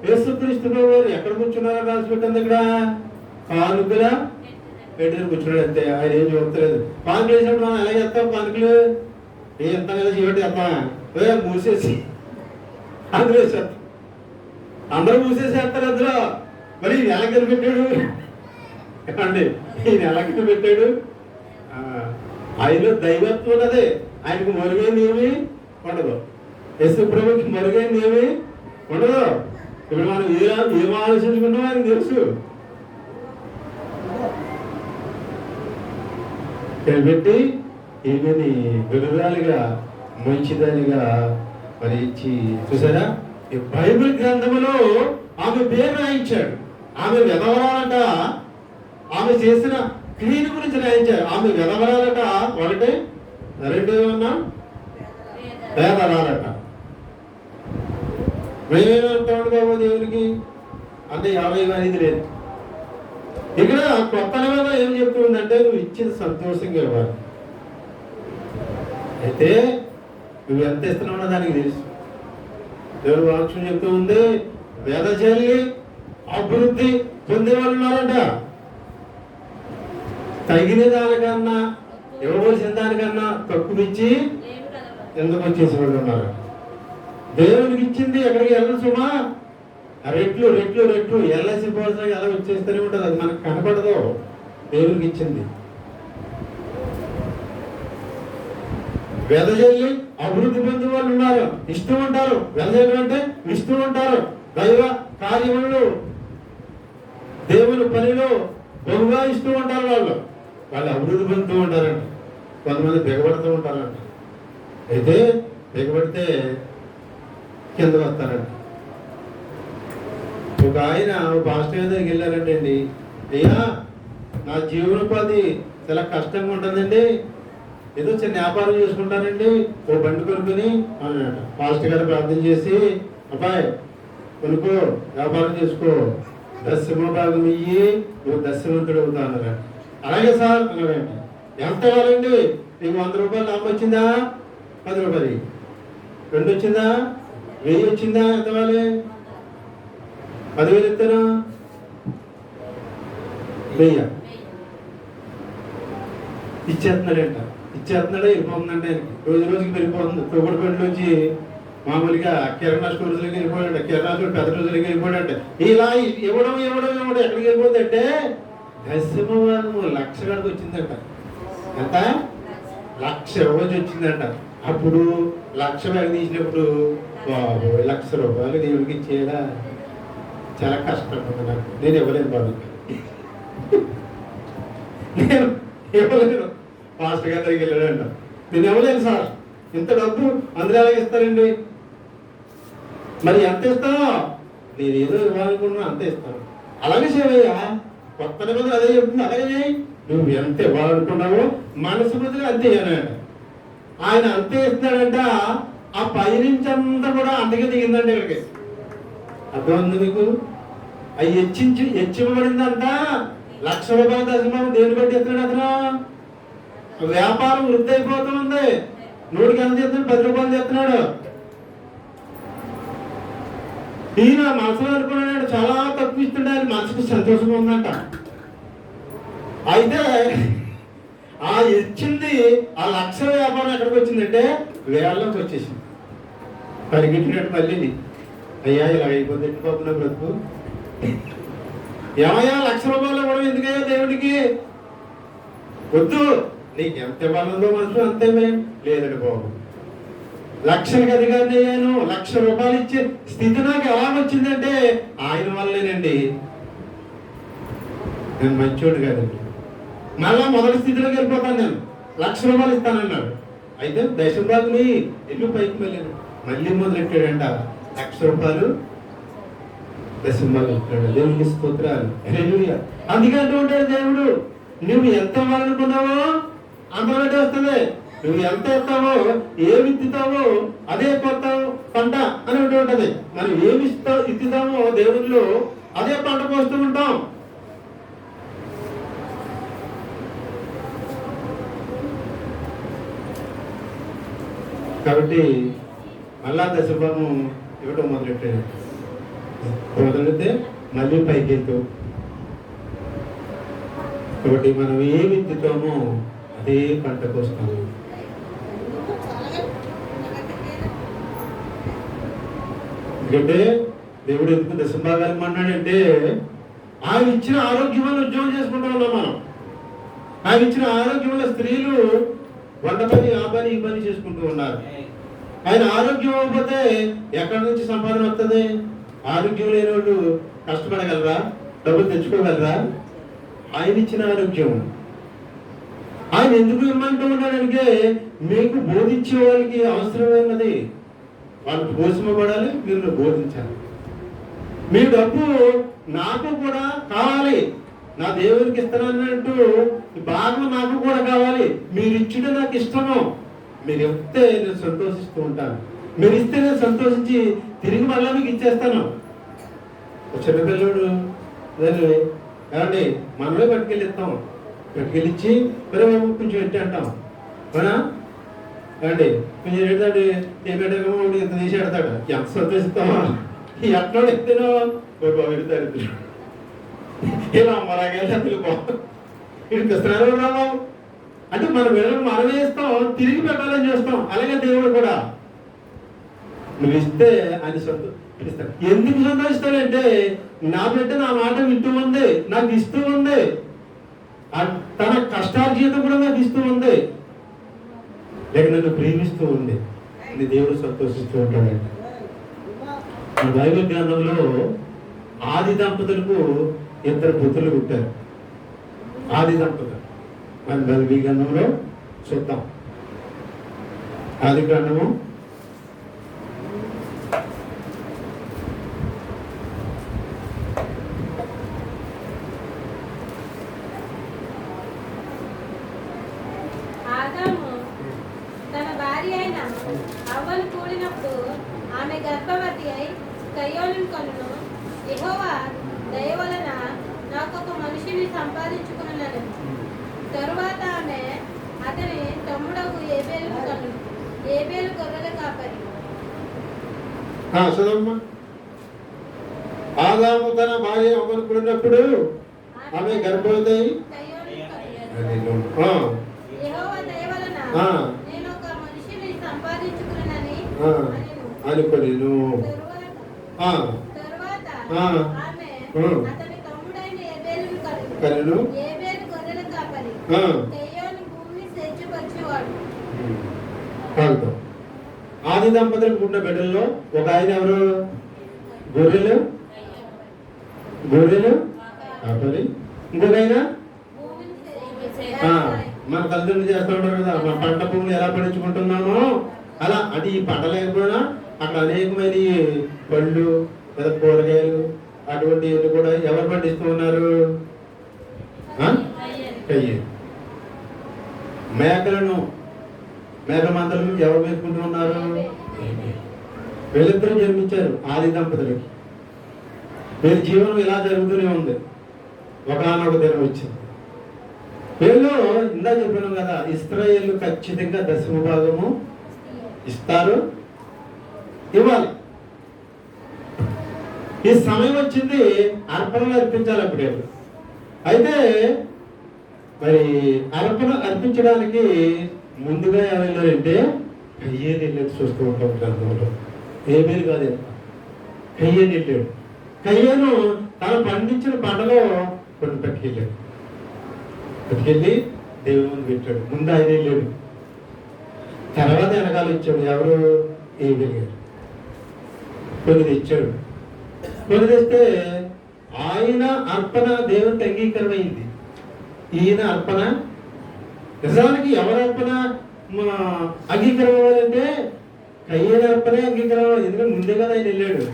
యేసుక్రీస్తు వారు ఎక్కడ కూర్చున్నారో రాసి పెట్టింది. ఇక్కడ కానుకల పెట్టిన కూర్చున్నాడు అంతే. ఆయన ఏం చూడలేదు. కానుకలు వేసినప్పుడు మనం ఎలా చేస్తాం? కానుకలు ఎంత కదా చేయబట్టి చేస్తామా? మూసేసి అందులో వేసేస్తాం. అందరూ మూసేసేస్తారు అందులో. మరి ఈయన ఎలా కనిపెట్టాడు అండి? ఈయన ఎలా కనిపెట్టాడు? ఆయనలో దైవత్వం ఉన్నదే. ఆయనకు మరుగైంది ఏమి ఉండదు. యేసు ప్రభుకి మరుగైంది ఏమి ఉండదు. ఇప్పుడు మనం ఏం ఆలోచించుకున్నామో ఆయనకు తెలుసు. కనిపెట్టి ఈమెని విలువలుగా మంచిదానిగా మరి ఇచ్చి, చూసారా ఈ బైబిల్ గ్రంథములో ఆమె పేరు రాయించాడు. ఆమె వెధవరాలట. ఆమె చేసిన క్రియల గురించి రాయించారు. ఆమె వెధవరాలట. ఒకటే, రెండో ఏమన్నా పేదరాలట. మేమేమంటాడు బాబు దేవునికి అంటే 50 లేదు. ఇక్కడ కొత్త నిబంధన ఏం చెప్తుందంటే, నువ్వు ఇచ్చిన సంతోషంగా ఇవ్వాలి. అయితే నువ్వు ఎంత ఇస్తున్నావో దానికి తెలుసు. దేవుడు వాక్యం చెప్తూ ఉంది, వేదజల్లి అభివృద్ధి పొందేవాళ్ళు ఉన్నారంట. తగిన దానికన్నా ఇవ్వవలసిన దానికన్నా తక్కువ ఇచ్చి ఎందుకు వచ్చేసేవాళ్ళు ఉన్నారు. దేవునికి ఇచ్చింది ఎక్కడికి వెళ్ళదు సుమా. రెట్లు రెట్లు రెట్లు ఎల్ఐసి పోల్సా ఎలా వచ్చేస్తూనే ఉంటుంది. అది మనకు కనపడదు. దేవునికి ఇచ్చింది వెదజల్లి అభివృద్ధి పొందే వాళ్ళు ఉన్నారు. ఇస్తూ ఉంటారు. వెదజల్లి అంటే ఇస్తూ ఉంటారు. దైవ కార్యములు దేవుని పనిలో బహుగా ఇస్తూ ఉంటారు. వాళ్ళు అభివృద్ధి పొందుతూ ఉంటారంట. కొంతమంది బిగబడుతూ ఉంటారంట. అయితే బిగబడితే కింద వస్తారంట. ఒక ఆయన పాస్టర్ దగ్గరికి వెళ్ళారంటే, అండి అయ్యా నా జీవనోపాధి చాలా కష్టంగా ఉంటుందండి, ఏదో చిన్న వ్యాపారం చేసుకుంటానండి, ఓ బండి కొనుక్కొని అన్నట. పాస్టర్ గారు ప్రార్థన చేసి, అబ్బాయి కొనుక్కో, వ్యాపారం చేసుకో, 10వ భాగం ఇయ్యి, నువ్వు 10వంతుడు అవుతా అన్నారంట. అలాగే సార్ అన్నారంట. ఎంత ఇవ్వాలండి? నీకు 100 రూపాయలు లాభం వచ్చిందా? 10 రూపాయలు. 2 వచ్చిందా? 1000 వచ్చిందా? ఎంత వాలి? 10,000 ఎత్తాను 1000 ఇచ్చేస్తున్నాడా వెళ్ళిపోతుందంటే రోజు రోజుకి వెళ్ళిపోతుంది. తొగుడుపల్లిలోంచి మామూలుగా కిరాణా స్టోర్స్లోకి వెళ్ళిపోయాడు, కిరాణా స్టోర్ పెద్ద రోజులకి వెళ్ళిపోయాడంటే ఇలా ఇవ్వడం ఎక్కడికి వెళ్ళిపోతుందంటే దశమవాదము 1,00,000 కాడికి వచ్చిందంట. ఎంత? 1,00,000 రోజు వచ్చిందంట. అప్పుడు 1,00,000 బ్యాగ్ తీసినప్పుడు బాబు 1,00,000 రూపాయలు దేవుడికి ఇచ్చేలా చాలా కష్టం ఉంది నాకు. నేను ఇవ్వలేను బాబు, నేను ఇవ్వలేను. మాస్టర్ గారి దగ్గరికి వెళ్ళాడంట, నేను ఇవ్వలేను సార్, ఇంత డబ్బు అందరూ ఎలాగ ఇస్తారండి? మరి ఎంత ఇస్తావో? నేను ఏదో ఇవ్వాలనుకున్నా అంతే ఇస్తాను. అలాగే చేయవయ్యా, కొత్త నిబంధన అదే చెప్తుంది. అలాగే నువ్వు ఎంత ఇవ్వాలనుకున్నావో మనసు బదులు అంతే అన్నాడు. ఆయన అంతే ఇస్తున్నాడంట. ఆ పైనుంచి అంతా కూడా అంతకే దిగిందండి ఇక్కడికి. అర్థమైంది మీకు? అవి హెచ్చివ్వబడిందంట. 1,00,000 రూపాయల దశమం దేని బట్టి ఎత్తున్నాడు అతను? వ్యాపారం వృద్ధి అయిపోతూ ఉంది. 100కి ఎంత చేస్తున్నాడు? 10 రూపాయలు చేస్తున్నాడు. ఈయన మనసులో అనుకున్నాడు చాలా తక్కువ ఇస్తుండే, ఆయన మనసుకు సంతోషంగా ఉందంట. అయితే ఆ ఇచ్చింది ఆ 1,00,000 వ్యాపారం ఎక్కడికి వచ్చిందంటే వేళ్ళకి వచ్చేసింది. పరిగెట్టినట్టు మళ్ళీ అయ్యా ఇలా అయిపోతుంది బాబు నా బ్రతుకు. ఏమయ్యా 1,00,000 రూపాయలు కూడా ఎందుకయ్యా దేవుడికి? వద్దు, నీకు ఎంత ఇవ్వాలందో మనసు అంతే లేదండి బాబు. 1,00,000కి అధికారిని అయ్యాను. 1,00,000 రూపాయలు ఇచ్చే స్థితి నాకు ఎలా వచ్చిందంటే ఆయన వల్లేనండి. నేను మంచోడు కాదండి, మళ్ళా మొదటి స్థితిలోకి వెళ్ళిపోతాను. నేను 1,00,000 రూపాయలు ఇస్తానన్నాడు. అయితే దశంబాబుని ఇల్లు పైకి వెళ్ళాను. మళ్ళీ మొదలెట్టాడంట 1,00,000 రూపాయలు దశంబాబు ఇస్తాడు. దేవుడికి స్తోత్రాలు. అందుకంటూ ఉంటాడు దేవుడు, నువ్వు ఎంత ఇవ్వాలనుకున్నావో అంత వస్తుంది. నువ్వు ఎంత ఎత్తావో, ఏ విత్తుతావో అదే కొత్త పంట అని ఉంటది. మనం ఏమి ఇత్తుతామో దేవుళ్ళు అదే పంట పోస్తూ ఉంటాం. కాబట్టి మళ్ళా దశభాగం ఇవ్వటం మొదలెట్టాడు. మొదలెడితే మళ్ళీ పైకి వెళ్తూ. కాబట్టి మనం ఏ విత్తుతామో అదే పంటకు వస్తాము. ఎందుకంటే దేవుడు ఎందుకు దశభాగానికి అన్నాడంటే ఆయన ఇచ్చిన ఆరోగ్యం వల్ల ఉద్యోగం చేసుకుంటా ఉన్నాం మనం. ఆయన ఇచ్చిన ఆరోగ్యం వల్ల స్త్రీలు 100 పని, ఆ పని, ఈ పని చేసుకుంటూ ఉన్నారు. ఆయన ఆరోగ్యం అవ్వకపోతే ఎక్కడి నుంచి సంపాదన వస్తుంది? ఆరోగ్యం లేని వాళ్ళు కష్టపడగలరా? డబ్బులు తెచ్చుకోగలరా? ఆయన ఇచ్చిన ఆరోగ్యం. ఆయన ఎందుకు ఇమ్మంటూ ఉన్నాడంటే మీకు బోధించే వాళ్ళకి అవసరమైనది. వాళ్ళు పోషింపబడాలి, మీరు బోధించాలి. మీ డబ్బు నాకు కూడా కావాలి, నా దేవునికి ఇస్తానన్నట్టు భాగం నాకు కూడా కావాలి. మీరు ఇచ్చుడే నాకు ఇష్టము. మీరు ఇస్తే నేను సంతోషిస్తూ ఉంటాను. మీరు ఇస్తే నేను సంతోషించి తిరిగి మళ్ళీ మీకు ఇచ్చేస్తాను. చిన్నపిల్లడు ఏమండి మనమే పట్టుకెళ్ళి ఇస్తాం. పట్టుకెళ్ళిచ్చి మరి కొంచెం ఎట్టి అంటాం. అవునా అండి? కొంచెం ఎడతాడు, ఏమిటో ఇంత తీసి ఎడతాడు. ఎంత సంతోషిస్తామా? ఎట్లా ఎత్తేనో ఎడతాడు. ఇలా మరాగేళ్ళు ఇటు కృష్ణాలు రావు అంటే మన బిడ్డలు మనమే ఇస్తాం, తిరిగి పెట్టాలని చూస్తాం. అలాగే దేవుడు కూడా నువ్వు ఇస్తే ఆయన సంతోషిస్తాడు. ఎందుకు సంతోషిస్తాడంటే నా బిడ్డ నా మాట వింటూ ఉంది, నాకు ఇస్తూ ఉంది, తన కష్టార్జితం కూడా నాకు ఇస్తూ ఉంది, లేక నన్ను ప్రేమిస్తూ ఉంది అని దేవుడు సంతోషిస్తూ ఉంటాడంట. మన బైబిల్ గ్రంథంలో ఆది దంపతులకు 2 పుత్రులు పుట్టారు. ఆది దంపతులు మన బైబిల్ గ్రంథంలో చూద్దాం. ఆది గ్రంథము 'యెహోవా దయ వలన నాకొక మనిషిని సంపాదించుకున్నాను. తరువాత ఆమె అతని తమ్ముడగు ఏబేలును కనును. ఏబేలు గొర్రెల కాపరి, చదవమ్మా. ఆదాము తన భార్య అవ్వనుకున్నప్పుడు ఆమె గర్భవతి యెహోవా దయ వలన నేను ఒక మనిషిని సంపాదించుకున్నానని అనుకోలేను. తరువాత ఆమె అతని తమ్ముడైన ఏబేలును కనెను. ఏబేలు గొర్రెల కాపరి, కయ్యోను భూమిని సేద్యపరిచేవాడు. ఆది దంపతులకు పుట్టిన బిడ్డల్లో ఒక ఆయన ఎవరు? గొర్రెలు కాపరి. ఇంకొక ఆయన మన తల్లిదండ్రులు చేస్తూ ఉంటారు కదా, మన పంట భూములు ఎలా పండించుకుంటున్నామో అలా. అంటే ఈ పంట లేకపోయినా అక్కడ అనేకమైన పళ్ళు లేదా కూరగాయలు అటువంటివి కూడా ఎవరు పండిస్తూ ఉన్నారు? మేకల మందలను ఎవరు మేపుకుంటూ ఉన్నారు? వీళ్ళిద్దరూ జన్మించారు ఆది దంపతులకి. వీళ్ళ జీవనం ఇలా జరుగుతూనే ఉంది. ఒకనొక దినం వచ్చింది. వీళ్ళు ఇందా చెప్పినాం కదా, ఇశ్రాయేలు ఖచ్చితంగా 10వ భాగము ఇస్తారు, ఇవ్వాలి. ఈ సమయం వచ్చింది, అర్పణలు అర్పించాలి అప్పుడు. అయితే మరి అర్పణ అర్పించడానికి ముందుగా ఎవరెళ్ళారంటే కయ్యేని వెళ్ళి చూస్తూ ఉంటాం గ్రంథంలో. ఏ పేరు కాదు, కయ్యేని వెళ్ళాడు. కయ్యేను తను పండించిన పంటలో కొన్ని పట్టుకెళ్ళి దేవుని ముందు పెట్టాడు. ముందు ఆయన వెళ్ళాడు, తర్వాత వెనకాల ఇచ్చాడు. ఎవరు? ఏబేలు గారు. కొన్ని తెచ్చాడు. కొన్ని తెస్తే ఆయన అర్పణ దేవునికి అంగీకారమైంది. ఈయన అర్పణ నిజానికి ఎవరి అర్పణ అంగీకారం అవ్వాలంటే కయ్యేన అర్పణే అంగీకారం అవ్వాలి. ఎందుకంటే ముందే కదా ఆయన వెళ్ళాడు.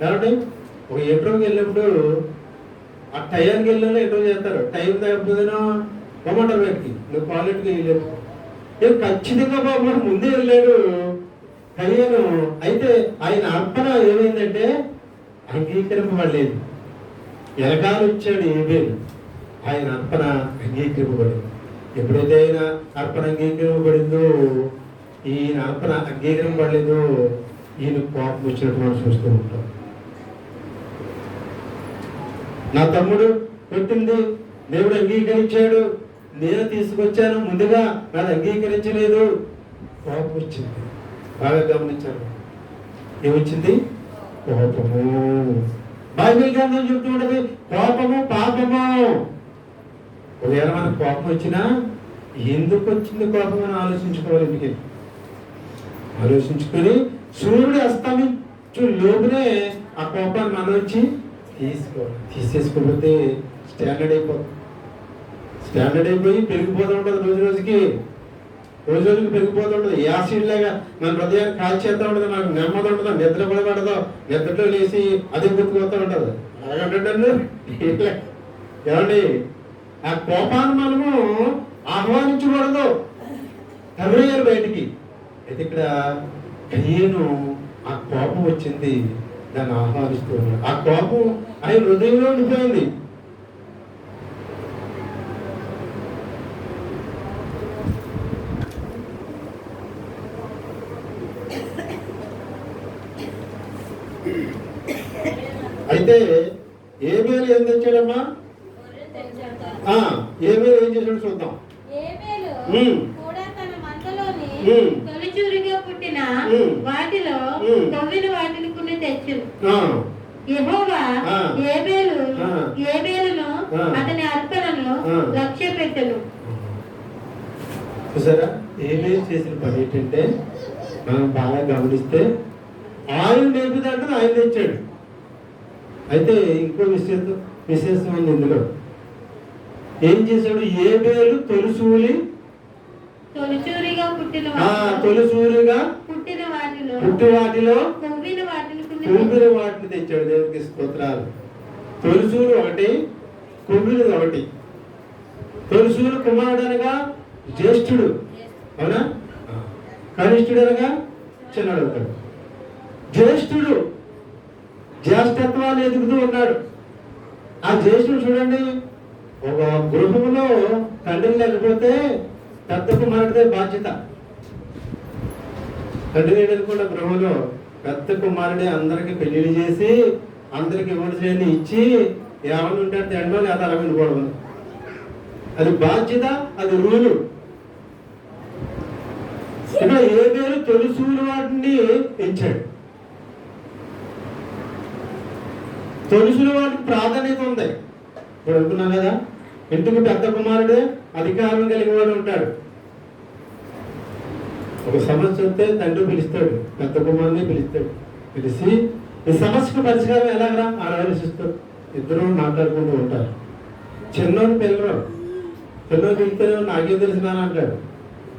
కాబట్టి ఒక ఇంటర్వ్యూకి వెళ్ళినప్పుడు ఆ టైంకి వెళ్ళిన ఇంటర్వ్యూ చేస్తారు. టైం తగ్గకపోతేనో పోమంటారు వ్యక్తి, నువ్వు క్వాలిటీకి వెళ్ళాడు. ఖచ్చితంగా బాబు ముందే వెళ్ళాడు కయ్యను. అయితే ఆయన అర్పణ ఏమైందంటే అంగీకరింపబడలేదు. వెనకాల వచ్చాడు ఏబేలు, ఆయన అర్పణ అంగీకరింపబడింది. ఎప్పుడైతే ఆయన అర్పణ అంగీకరింపబడిందో, ఈయన అర్పణ అంగీకరింపబడలేదో, ఈయన కోపం వచ్చినట్టు మనం చూస్తూ ఉంటాం. నా తమ్ముడు పెట్టింది దేవుడు అంగీకరించాడు, నేను తీసుకొచ్చాను, ముందుగా నాది అంగీకరించలేదు, కోపం వచ్చింది. బాగా గమనించాను. ఏమొచ్చింది? కోపము. బైబిల్ గ్రంథం చెప్తూ ఉండదు కోపము పాపము. ఒకవేళ మనకు కోపం వచ్చినా ఎందుకు వచ్చింది కోపం అని ఆలోచించుకోవాలి. ఇంటికి ఆలోచించుకొని సూర్యుడు అస్తమించు లోపునే ఆ కోపాన్ని మనం వచ్చి తీసేసుకోకపోతే స్టాండర్డ్ అయిపోయి పెరిగిపోతూ ఉంటుంది. రోజుకి పెరిగిపోతూ ఉంటుంది. యాసిడ్ లాగా మన హృదయాన్ని కాల్చేస్తూ ఉంటుంది. నాకు నెమ్మది ఉంటుంది, నిద్ర కూడా పడదు, నిద్రలో లేచి అది గుర్తుకొస్తూ ఉంటుంది. అలాగంటే ఏమండి, ఆ కోపాన్ని మనము ఆహ్వానించకూడదు, తమిళయ్యారు బయటికి. అయితే ఇక్కడ కయ్యేను ఆ కోపం వచ్చింది, దాన్ని ఆహ్వానిస్తూ ఉన్నాడు. ఆ కోపం ఆయన హృదయంలో ఉండిపోయింది. అయితే ఏబేలు ఏం తెచ్చాడమ్మా? ఏబేలు ఏం చేశాడు చూద్దాం. తొలిచూరిగా పుట్టిన వాటిలో కొవ్విన వాటిని కొన్ని తెచ్చు. యెహోవా ఏబేలును అతని అర్పణను లక్ష్య పెట్టెను. చూసారా, ఏబేలు చేసిన పని ఏంటంటే మనం బాగా గమనిస్తే ఆయన నేర్పుదంటే ఆయన తెచ్చాడు. అయితే ఇంకో విశేషం ఉంది ఇందులో. ఏం చేశాడు? ఏబేలు తొలిచూరిగా పుట్టిన వాటిలో కొవ్విన వాటిని తెచ్చాడు. దేవునికి స్తోత్రాలు. తొలిచూరు ఒకటి, కొవ్వినది ఒకటి. తొలిచూరు కుమారుడు అనగా జ్యేష్ఠుడు, అవునా? కనిష్ఠుడు అనగా చిన్నడు అవుతాడు. జ్యేష్ఠుడు జ్యేష్ఠత్వాన్ని ఎదుగుతూ ఉన్నాడు. ఆ జ్యేష్ఠుడు చూడండి, ఒక గృహంలో తండ్రి లేకపోతే పెద్ద కుమారుడిదే బాధ్యత. తండ్రి లేదనుకున్న గృహంలో పెద్ద కుమారుడే అందరికి పెళ్లిళ్ళు చేసి అందరికి ఇవ్వని ఇచ్చి ఏమని ఉంటే తినడం లేదా అలా వినకూడదు. అది బాధ్యత, అది రూలు. ఇక్కడ ఏబేలు తొలిసూలు వాటిని పెంచాడు. తొలిసూలు వాటికి ప్రాధాన్యత ఉంది. ఇప్పుడు అనుకున్నాం కదా, ఇంటికి పెద్ద కుమారుడే అధికారం కలిగిన వాడు ఉంటాడు. ఒక సమస్య వస్తే తండ్రి పిలుస్తాడు, పెద్ద కుమారుని పిలుస్తాడు. పిలిచి ఈ సమస్యకు పరిష్కారం ఎలాగరా ఆలోచిస్తాడు. ఇద్దరు మాట్లాడుకుంటూ ఉంటారు. చిన్నోడు పిల్లరు, పిల్లలు పిలిస్తేనే నాకేం తెలిసినా అంటాడు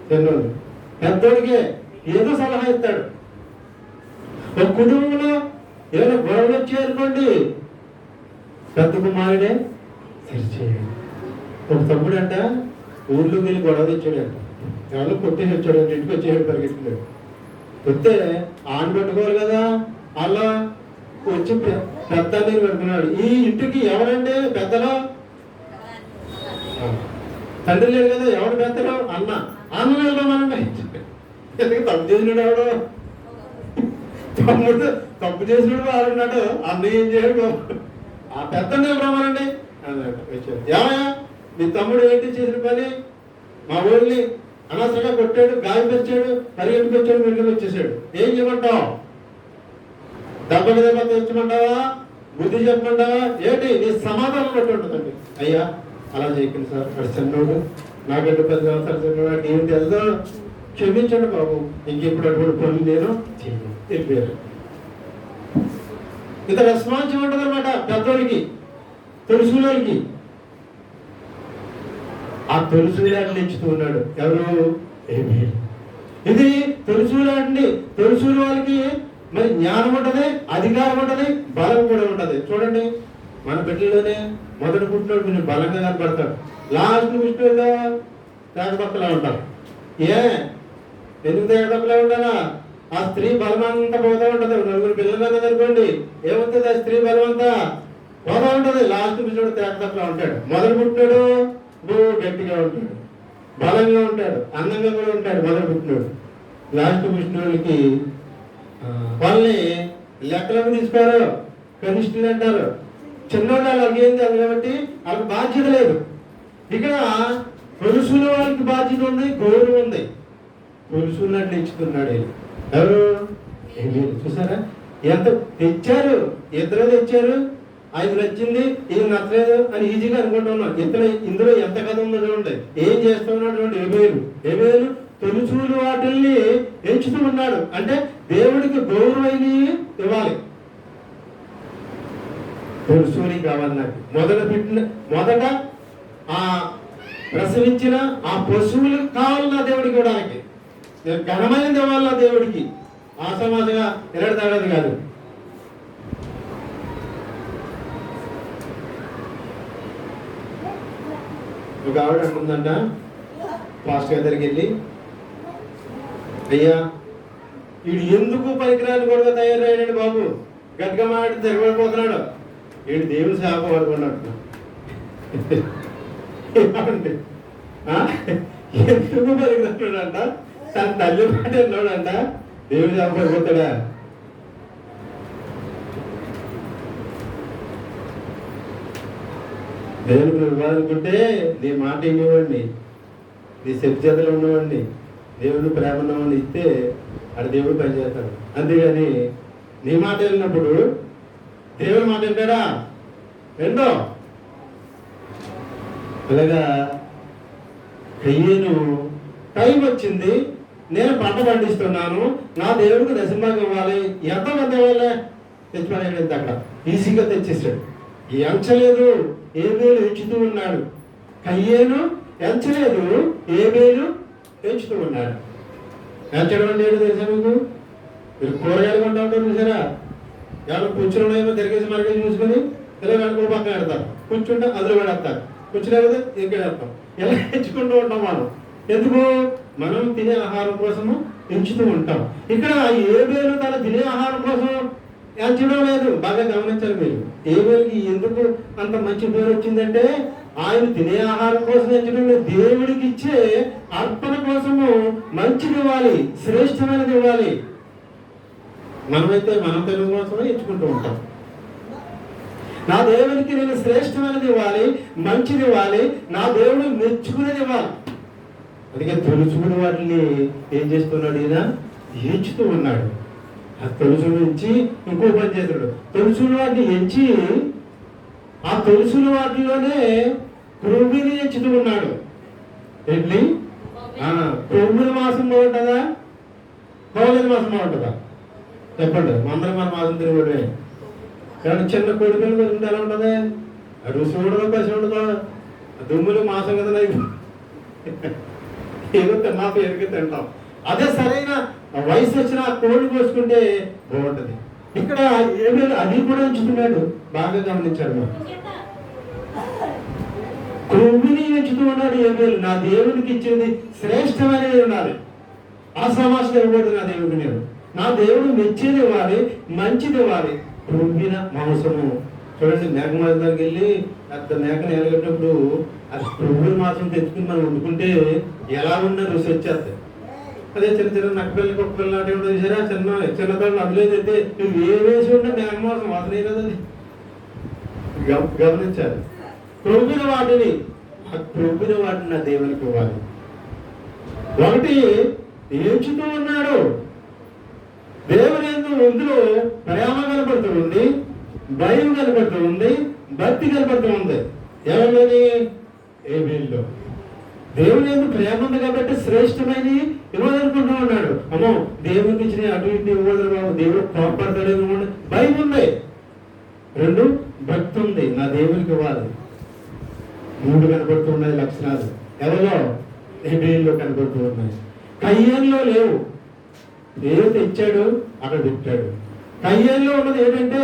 చిన్నోడు. పెద్దోడికే ఏదో సలహా ఇస్తాడు. ఒక కుటుంబంలో ఏదైనా గొడవలు వచ్చాయనుకోండి, పెద్ద కుమారుడే సరిచేయండి. ఒక తమ్ముడు అంట ఊర్లోకి వెళ్ళి గొడవ తెచ్చాడంట. ఎవరో కొట్టేసి వచ్చాడు, ఇంటికి వచ్చేసాడు, పరిగెత్తున్నాడు. వస్తే ఆన్ పెట్టుకోవాలి కదా, అలా వచ్చి పెద్ద నీరు పెట్టుకున్నాడు. ఈ ఇంటికి ఎవరండి పెద్దలో? తండ్రి లేడు కదా, ఎవరు పెద్దలో? అన్న. అన్న వెళ్దామనండి. ఎందుకు తప్పు చేసినాడు ఎవడు? తమ్ముడు తప్పు చేసినాడు వాడున్నాడు. అన్న ఏం చేయడు? ఆ పెద్దని వెళ్దామనండి అన్నాడు. వచ్చాడు. ఏమయ్యా నీ తమ్ముడు ఏంటి చేసిన పని? మా ఊళ్ళని అనవసరంగా కొట్టాడు, గాయపరిచాడు, పరిగెట్టుకొచ్చాడు, వెళ్ళి వచ్చేసాడు. ఏం చేయమంటావు? దెబ్బకి దెబ్బ తెచ్చమంటావా? బుద్ధి చెప్పమంటావా? ఏంటి నీ సమాధానం బట్టి ఉంటుందండి. అయ్యా అలా చేయకండి సార్, అక్కడ చిన్నోడు, నాకంటే 10 సంవత్సరాలు చిన్నవాడు, ఏం తెలుదో క్షమించండి బాబు, ఇంకెప్పుడు అటువంటి పనులు నేను చేయను చెప్పారు. ఇంత రెస్పాన్స్ ఉంటుంది అనమాట పెద్దోడికి, తొలిసూలకి. ఆ తొలిసూలాడిని ఎంచుతూ ఉన్నాడు. ఎవరు? ఇది తొలిసూలాడిని. తొలిసూలు వాళ్ళకి మరి జ్ఞానం ఉంటుంది, అధికారం ఉంటుంది, బలం కూడా ఉంటుంది. చూడండి మన బిడ్డలోనే మొదటి పుట్టినోడు కొంచెం బలంగా కనపడతాడు, లాస్ట్ పుట్టినోడుగా తేగపక్కలా ఉంటారు. ఎందుకు తేగపక్కలా ఉండాలా? ఆ స్త్రీ బలమంతా పోతా ఉంటుంది. 4 పిల్లలు అనుకోండి, ఏమవుతుంది? ఆ స్త్రీ బలం అంతా పోతా ఉంటుంది. లాస్ట్ పుట్టినోడు తేగపక్కలా ఉంటాడు. మొదటి పుట్టినోడు గట్టిగా ఉంటాడు, బలంగా ఉంటాడు, అందంగా కూడా ఉంటాడు మొదటి పుట్టినోడు. లాస్ట్ పుట్టినోడికి వాళ్ళని లెక్కలకు తీసుకోరు, కనిష్ఠులు అంటారు. చిన్నోళ్ళు వాళ్ళకి ఏం కాదు కాబట్టి వాళ్ళకి బాధ్యత లేదు. ఇక్కడ పురుషుల వాళ్ళకి బాధ్యత ఉంది, గౌరవం ఉంది. పురుషులు అంటే ఇచ్చుకున్నాడు. ఎవరు? చూసారా ఎంత తెచ్చారు? ఇద్దరు తెచ్చారు, 5 నచ్చింది, ఇది నచ్చలేదు అని ఈజీగా అనుకుంటున్నాం. ఇందులో ఎంత కథ ఉందో చూడండి. ఏం చేస్తున్నాడు చూడండి. ఏబేలు తొలిచూలు వాటిల్ని ఎంచుతూ ఉన్నాడు. అంటే దేవుడికి గౌరవాన్ని ఇవ్వాలి. తొలిచూలి కావాలి నాకు. మొదట ఆ ప్రసవించిన ఆ పశువులు కావాలి నా దేవుడికి ఇవ్వడానికి. నేను ఘనమైనది ఇవ్వాలి నా దేవుడికి, ఆసమాసంగా ఎరడతాడది కాదు. ఒక ఆవిడ అంటుందంట పాస్టర్ దగ్గరికి వెళ్ళి, అయ్యా వీడు ఎందుకు పనికిరాని కూడా తయారయ్యాడు బాబు, గట్టిగా మాట్లాడి తిరగబడిపోతున్నాడు, వీడు దేవుని శాప పడుకున్నట్టు. ఎందుకు పనికిరాడంట? తన తల్లి మాట అన్నాడంట, దేవుని శాప పడిపోతాడా? దేవునికి ఇవ్వాలనుకుంటే నీ మాట ఇవ్వండి, నీ శక్తిచేతలు ఉన్నవాడిని, దేవుని ప్రేమ ఉన్నవాడిని ఇస్తే అది దేవుడు పనిచేస్తాడు. అంతేగాని నీ మాట వెళ్ళినప్పుడు దేవుని మాట వింటాడా? ఏంటో అలాగా కయ్యేను టైం వచ్చింది, నేను పంట పండిస్తున్నాను, నా దేవుడికి దశంభాగం ఇవ్వాలి. ఎంతమంది ఇవ్వాలి? తెచ్చిపోయాడు. అక్కడ ఈజీగా తెచ్చేసాడు. ఎంచలేదు, ఏబేలు ఎంచుతూ ఉన్నాడు. కయ్యేను ఎంచలేదు, ఏబేలు ఎంచుతూ ఉన్నాడు. ఎంచడం అంటే ఏంటో తెలుసా మీకు? మీరు కూరగాయలు కొంటా ఉంటారు చూసారా? ఎవరు కూర్చుని ఏమో తిరిగేసి మరిగేసి చూసుకొని ఇలా వెనక పక్కన పెడతారు, కూర్చుంటే అందులో పెడతారు, కూర్చునేది ఇక్కడ వెళ్తాం. ఇలా ఎంచుకుంటూ ఉంటాం మనం. ఎందుకు? మనం తినే ఆహారం కోసము ఎంచుతూ ఉంటాం. ఇక్కడ ఏబేలు తన తినే ఆహారం కోసం ఎంచడం లేదు. బాగా గమనించాలి మీరు. ఏబేలుకి ఎందుకు అంత మంచి పేరు వచ్చిందంటే ఆయన తినే ఆహారం కోసం ఎంచడం లేదు, దేవుడికి ఇచ్చే అర్పణ కోసము మంచిది ఇవ్వాలి, శ్రేష్టమైనది ఇవ్వాలి. మనమైతే మనం తెలుగు మాసమే ఎంచుకుంటూ ఉంటాం. నా దేవునికి నేను శ్రేష్టమైనది ఇవ్వాలి, మంచిది ఇవ్వాలి, నా దేవుడు మెచ్చుకునేది ఇవ్వాలి. అందుకే తొలుచుకుని వాటిని ఏం చేస్తున్నాడు, ఈయన ఎంచుతూ ఉన్నాడు. ఆ తొలుసు నుంచి ఇంకో పని చేస్తాడు. తొలుసుని వాటిని ఎంచి ఆ తొలుసుని వాటిలోనే క్రొవ్వుని ఎంచుతూ ఉన్నాడు. ఏంటి? క్రొవ్వుల మాసం బాగుంటుందా, పౌలని మాసం బాగుంటుందా? చెప్పండి. అందరం మన మాసం తినబడే కానీ చిన్న కొడుకులు ఉంటే ఎలా ఉంటుంది? రుచి ఉండదు, పసి ఉండదు. దుమ్ములు మాసం కదా, ఏదో తిన్నా పేరుకి తింటాం. అదే సరైన వయసు వచ్చిన కోడి కోసుకుంటే బాగుంటుంది. ఇక్కడ ఏమేమి అది కూడా ఉంచుతున్నాడు. బాగా గమనించాడు. క్రొవ్వుని ఎంచుతూ ఉన్నాడు ఏమేలు. నా దేవునికి ఇచ్చేది శ్రేష్టమైనది ఉండాలి, ఆశ్రమాసం ఇవ్వకూడదు. నా దేవుడికి నేను నా దేవుడు మెచ్చేది ఇవ్వాలి, మంచిది ఇవ్వాలి. క్రొవ్విన మాంసము చూడండి. మేక దగ్గరికి వెళ్ళి అంత మేకను ఎలగేటప్పుడు అది క్రొవ్వుల మాంసం తెచ్చుకుని మనం వండుకుంటే ఎలా ఉన్న రుచి వచ్చేస్తాయి. అదే చిన్న చిన్న నక్కపిల్ల కుక్కపిల్ల నాటి చూసారా, చిన్నతోళ్ళు అందులో అయితే నువ్వు ఏ వేసి ఉంటే మేక మాంసం వాసనే కదా. అది గమనించాలి. క్రొవ్విన వాటిని నా దేవునికి ఇవ్వాలి. ఒకటి ఎంచుతూ ఉన్నాడు. దేవుని ఇందులో ప్రేమ కనపడుతూ ఉంది, భయం కనపడుతూ ఉంది, భక్తి కనపడుతూ ఉంది. ఎవరిలోని? ఏబేలులో. దేవుని ఎందుకు ప్రేమ ఉంది కాబట్టి శ్రేష్టమైన ఇవ్వాలనుకుంటూ ఉన్నాడు. అమ్మో దేవునికి ఇచ్చిన అటు ఇటు ఇవ్వదు బాబు, దేవుడు కోపడతాడేమో. భయం ఉంది. 2 భక్తి ఉంది, నా దేవునికి ఇవ్వాలి. 3 కనపడుతూ ఉన్నాయి లక్షణాలు. ఎవరిలో? ఏబేలులో కనపడుతూ ఉన్నాయి. కయ్యేనులో లేవు. దేవుడు తెచ్చాడు, అక్కడ పెట్టాడు. కయ్యేనులో ఉన్నది ఏంటంటే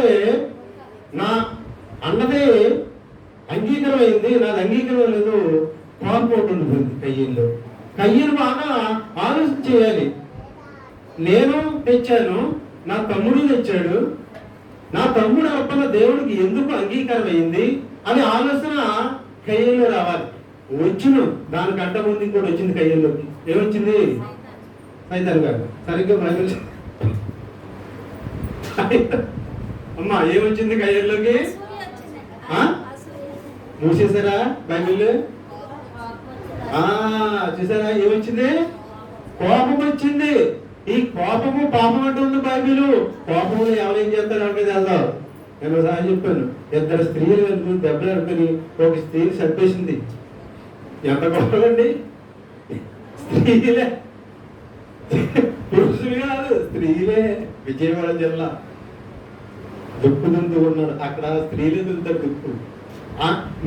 నా అన్నదే అంగీకారం అయింది, నాది అంగీకారం లేదు, కోపం ఉండిపోయింది కయ్యేనులో. కయ్యేను బాగా ఆలోచన చేయాలి. నేను తెచ్చాను, నా తమ్ముడు తెచ్చాడు, నా తమ్ముడు అప్పన్న దేవుడికి ఎందుకు అంగీకారం అయింది అనే ఆలోచన కయ్యేనులో రావాలి. వచ్చును దానికంట ముందు ఇంకోటి వచ్చింది కయ్యేనులోకి. ఏమొచ్చింది? సైతాన్ గారు. సరిగ్గా బైబిల్ అమ్మా ఏమొచ్చింది కయ్యేనులోకి? మూసేసారా బైబిల్? చూసారా ఏమొచ్చింది? కోపం వచ్చింది. ఈ కోపము పాపం అంటూ ఉంది బైబిల్. కోపంలో ఎవరేం చేస్తారో అక్కడికి వెళ్దాం. నేను ఒకసారి చెప్పాను, 2 స్త్రీలు అనుకుని దెబ్బలు అనుకుని ఒక స్త్రీని చంపేసింది. ఎంత గొప్పండి! స్త్రీలే, పురుషులు కాదు, స్త్రీలే. విజయవాడ జిల్లా దుక్కు దుంతూ ఉన్నాడు. అక్కడ స్త్రీలు దుంతారు దుక్కు.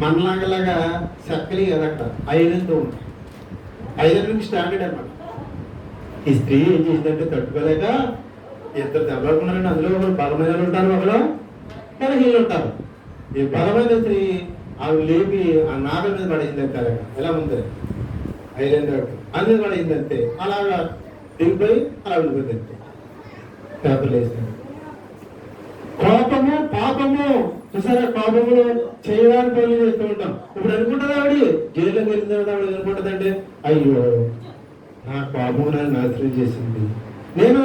మనలాగలాగా చక్కని కదా అక్కడ ఐరన్తో ఉంటాయి. ఐరన్కి స్టాండర్డ్ అన్నమాట. ఈ స్త్రీ ఏం చేసిందంటే తట్టుకోలేక 2 దెబ్బలున్నారండి. అందులో ఒకరు బలమైన ఉంటారు, ఒకరు బలహీనలు ఉంటారు. ఈ బలమైన స్త్రీ ఆవిడ లేపి ఆ నాగల మీద పడేసింది అంటారు. ఎలా ఉంది? ఐరన్ అన్ని పడేసింది అంతే. అలాగా దిగిపోయి అలా ఉండిపోయింది అంతే. పేపర్లు వేసింది. కోపము పాపము. చూసారా, కోపములు చేయడానికి పనులు చేస్తూ ఉంటాం. ఇప్పుడు అనుకుంటుంది ఆవిడ జైల్లోకి వెళ్ళిన తర్వాత ఆవిడ అనుకుంటుందంటే, అయ్యో నా కోపము నన్ను నాశనం చేసింది, నేను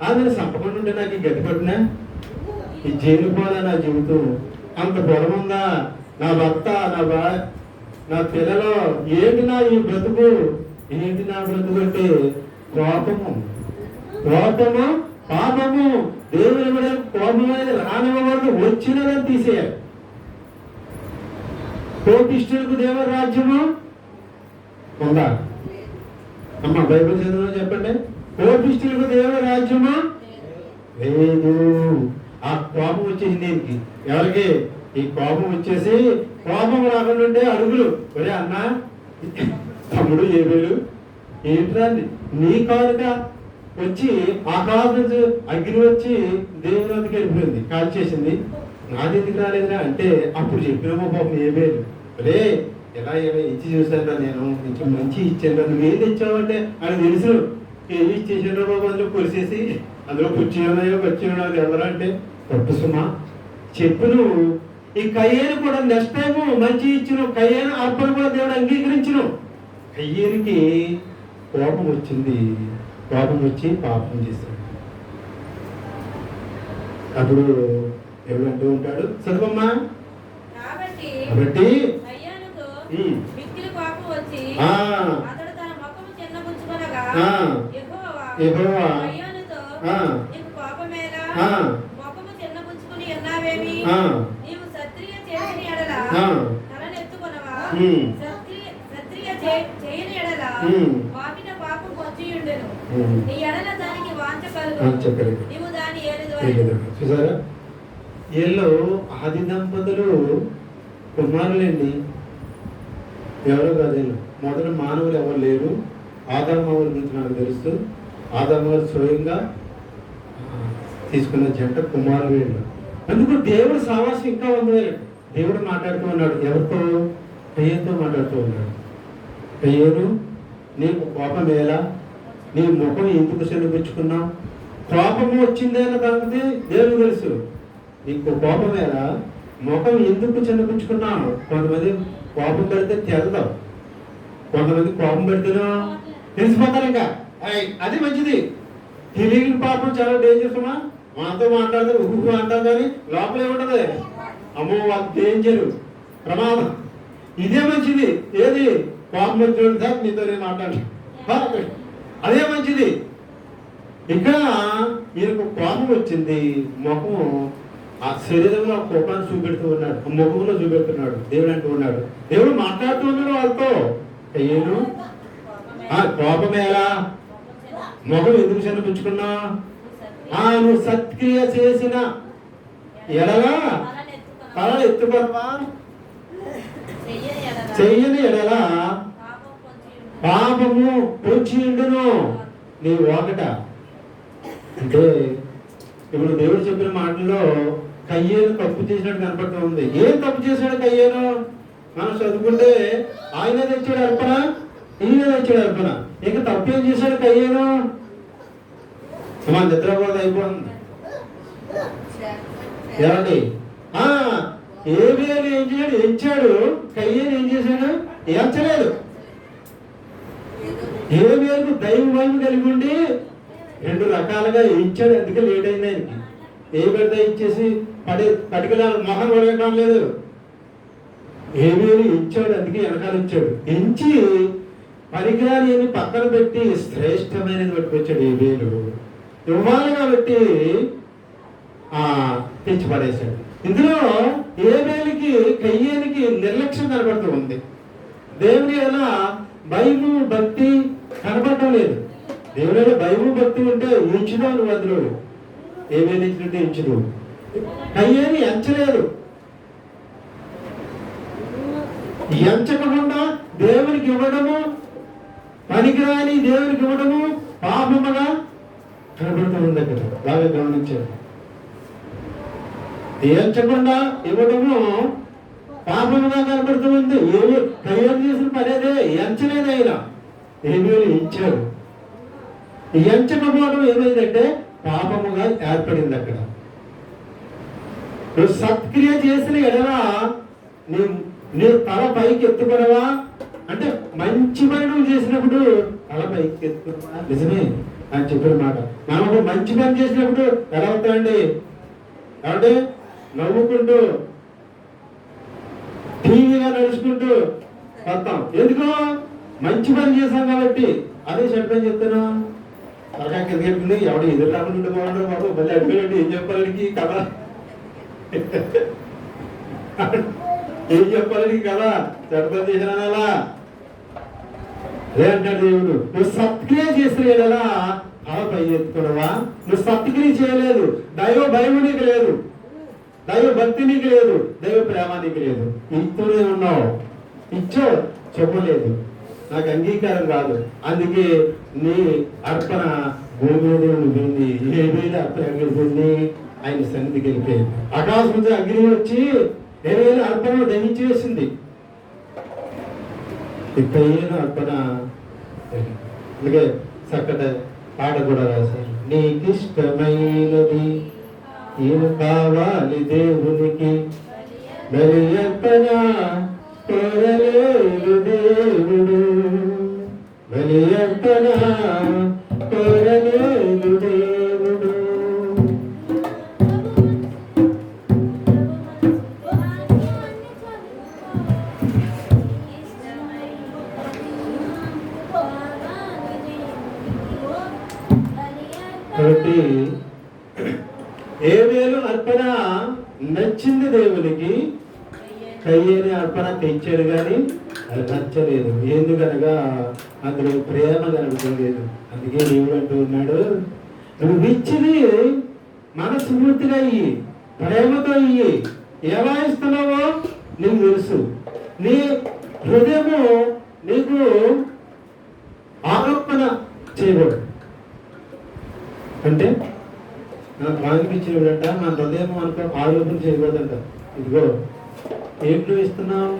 ఆమెను చంపకుండా ఉంటే నాకు ఈ గతి పట్టినా ఈ జైలు పోదా నా జీవితం, అంత పొడముందా నా భర్త, నా పిల్లలు, ఏంటి నా ఈ బ్రతుకు, ఏంటి నా బ్రతుకు అంటే కోపము పాపము. దేవుని కూడా కోపం అనేది రానివ్వకూడదు, వచ్చినదని తీసేయాలి. కోపిష్ఠులకు దేవుని రాజ్యము ఉందా? అమ్మ బైబిల్ చదువు చెప్పండి. కోపిష్ఠులకు దేవుని రాజ్యము లేదు. ఆ కోపం వచ్చేసింది దీనికి. ఎవరికి? ఈ కోపం వచ్చేసి కోపం రాకుండా అడుగులు, ఒరే అన్న తమ్ముడు ఏబేలు ఏంట్రా నీ కాలుక వచ్చి ఆకాశం అగ్ని వచ్చి దేవుని వద్దకు వెళ్ళిపోయింది, కాల్ చేసింది, నాది ఎందుకు రాలేదురా అంటే అప్పుడు చెప్పినామో పాపం ఏబేలు, ఒరే ఎలా ఇచ్చి చూసాను నేను, నీకు మంచి ఇచ్చాను, నువ్వు ఏది ఇచ్చావంటే అని తెలుసు. ఏమి ఇచ్చేసాడో బాబు, అందులో కొలిసేసి అందులో కూర్చున్నాయో వచ్చి ఎవరంటే పట్టు సుమా చెప్పు నువ్వు. ఈ కయ్యేను కూడా నెక్స్ట్ టైము మంచి ఇచ్చిన కయ్యేను అర్పణ కూడా దేవుడు అంగీకరించను. కయ్యేనికి కోపం వచ్చింది, కోపం వచ్చి పాపం చేశాడు. అప్పుడు ఎవడు అంటూ ఉంటాడు, చదువమ్మా. కాబట్టి కయ్యానుకు ఉమ్, మిక్కిలి కోపం వచ్చి ఆ, అతడు తన ముఖము చిన్నబుచ్చుకొనగా ఆ, యెహోవా, కయ్యానుతో ఆ, నీకు కోపమేలా ఆ, ముఖము చిన్నబుచ్చుకుని ఉన్నావేమి ఆ, నీవు సత్క్రియ చేసిన ఎడల ఆ, తలనెత్తుకొనవా ఉమ్, సత్క్రియ చేయని ఎడల ఉమ్, వాకిట పాపం పొంచియుండెను ఉమ్. నీ ఎడల దానికి వాంఛ వాంఛ కలుగు కలుగు. నీవు దాని తెలియదు. చూసారా, వీళ్ళు ఆది దంపతులు కుమారులండి, ఎవరో కాదు వీళ్ళు. మొదట మానవులు ఎవరు లేరు. ఆదామవుల గురించి నాకు తెలుసు. ఆదామవులు స్వయంగా తీసుకున్న జంట కుమారులు వీళ్ళు. అందుకు దేవుడు సావాసం ఇంకా ఉంది. దేవుడు మాట్లాడుతూ ఉన్నాడు ఎవరితో? కయ్యతో మాట్లాడుతూ ఉన్నాడు. కయ్యను, నీకు కోపం ఎలా? నీ ముఖం ఎందుకు సెలవుచ్చుకున్నావు? కోపము వచ్చిందే అన్న సంగతి దేవుడు తెలుసు. నీకు కోపం ఎలా? ముఖం ఎందుకు చిన్నపుచ్చుకున్నావు? కొంతమంది కోపం పెడితే తెలదాం, కొంతమంది కోపం పెడితేనో తెలిసిపోతారు. ఇంకా అది మంచిది. తెలియని పాపం చాలా డేంజర్స్ అమ్మా. మనతో మాట్లాడతారు, ఊహు అంటారు, కానీ లోపల ఏముంటది? అమ్మో వాళ్ళు డేంజరు, ప్రమాదం. ఇదే మంచిది. ఏది? కోపం వచ్చిన సార్ నీతో నేను మాట్లాడి, అదే మంచిది. ఇక్కడ ఈయనకు కోపం వచ్చింది. ముఖం ఆ శరీరంలో కోపాన్ని చూపెడుతూ ఉన్నాడు, ముఖంలో చూపెడుతున్నాడు. దేవుడు అంటూ ఉన్నాడు, దేవుడు మాట్లాడుతూ ఉన్నాడు వాళ్ళతో. అయ్యేను కోపం ఎలా? ముఖం ఎందుకు చనిపించుకున్నా? నువ్వు సత్క్రియ చేసిన ఎడలా తల ఎత్తుకొనవా? చెయ్యని ఎడలా పాపము పొంచియుండును నీ వాకట. అంటే ఇప్పుడు దేవుడు చెప్పిన మాటల్లో కయ్యేను తప్పు చేసినట్టు కనపడుతూ ఉంది. ఏం తప్పు చేశాడు కయ్యేను? మనం చదువుకుంటే ఆయన తెచ్చాడు అర్పణ, ఈయన తెచ్చాడు అర్పణ. ఇక తప్పు ఏం చేశాడు కయ్యేను? మన నిద్రపోత అయిపోతుంది. ఏమండి? ఏబేలు ఏం చేశాడు? ఎంచాడు. కయ్యేను ఏం చేశాడు? ఎంచలేదు. ఏబేలుకు దైవ మహిమ కలిగి ఉండి రెండు రకాలుగా ఇచ్చాడు. అందుకే లేట్ అయింది ఆయనకి. ఏ పెడితే ఇచ్చేసి పటికల మొహం కొడగటం లేదు. ఏమేమి ఇచ్చాడు, అందుకే వెనకాల ఇచ్చాడు. ఎంచి పరికరాలు ఏమి పక్కన పెట్టి శ్రేష్టమైనది పట్టుకొచ్చాడు. ఏబేలు ఇవ్వాలి కాబట్టి తెచ్చి పడేశాడు. ఇందులో ఏబేలుకి కయ్యేనికి నిర్లక్ష్యం కనబడుతూ ఉంది. దేవుని ఎలా భయము భక్తి కనబడటం లేదు. దేవుడైనా భయము భక్తి ఉంటే ఉంచుదావు నువ్వు. అందులో ఏమేమి ఇచ్చినట్టే ఇచ్చుదు. కయ్యేని ఎంచలేదు. ఎంచకుండా దేవునికి ఇవ్వడము, పనికిరాని దేవునికి ఇవ్వడము పాపముగా కనబడుతూ ఉంది. అక్కడ బాగా గమనించారు. ఎంచకుండా ఇవ్వడము పాపముగా కనబడుతూ ఉంది. కయ్యేని చేసిన పని అదే. ఎంచలేదు ఆయన, ఏమేమి ఇచ్చాడు. ఎంచకపోవడం ఏమైందంటే పాపముగా ఏర్పడింది. అక్కడ నువ్వు సత్క్రియ చేసిన ఎడలా నీ తల పైకి ఎత్తుకునవా అంటే మంచి పని నువ్వు చేసినప్పుడు తల పైకి ఎత్తుకునవా? నిజమే అని చెప్పిన మాట. మనం ఒక మంచి పని చేసినప్పుడు ఎలా అవుతామండి? కాబట్టి నవ్వుకుంటూ టీవీగా నడుచుకుంటూ వస్తాం. ఎందుకో మంచి పని చేశాం కాబట్టి. అదే చెడ్డ పని చెప్తాను త్వరగా కింద చెప్తుంది. ఎవడు ఎదురు రాకుండా బాగుండదు బాబు, మళ్ళీ అడిపోయాడు ఏం చెప్పాలని కదా, ఏం చెప్పాలని కదా, చెడ్డ చేసిన అలా అదే అంటాడు దేవుడు. నువ్వు సత్క్రియ చేసిన అలా పై ఎత్తుకున్నావా? నువ్వు సత్క్రియ చేయలేదు. దైవ భయం నీకు లేదు, దైవ భక్తి నీకు లేదు, దైవ ప్రేమ నీకు లేదు. ఇస్తూనే ఉన్నావు. ఇచ్చో చెప్పలేదు, నాకు అంగీకారం కాదు. అందుకే నీ అర్పణ భూమి మీద ఉండిపోయింది. ఏ వేళ అర్పణ వెళ్ళిపోయింది? ఆయన సన్నిధికి వెళ్ళిపోయింది. ఆకాశం నుంచి అగ్ని వచ్చి ఏ వేళ అర్పణ దహించి వేసింది. ఇప్పైన అర్పణ. అందుకే చక్కటి పాట కూడా రాశారు. నీకిష్టమైనది ఏం కావాలి దేవునికి, బలి అర్పణ కోరలేదు దేవుడు, బలి అర్పణ కోరలేదు దేవుడు. నచ్చింది దేవునికి కయ్యేని అర్పణ తెచ్చాడు కానీ అది నచ్చలేదు. ఎందుకనగా అందులో ప్రేమ కనబడలేదు. అందుకే దేవుడు అంటూ ఉన్నాడు, నువ్వు ఇచ్చింది మనస్ఫూర్తిగా ఇయ్యి, ప్రేమతో ఇయ్యి. ఎలా ఇస్తున్నావో నీకు తెలుసు. నీ హృదయము నీకు ఆరోపణ చేయబడు. అంటే నాకు అనిపించినప్పుడంట మన హృదయం అనుకో ఆరోపణ చేయకూడదంట. ఇదిగో ఏం నువ్వు ఇస్తున్నావు,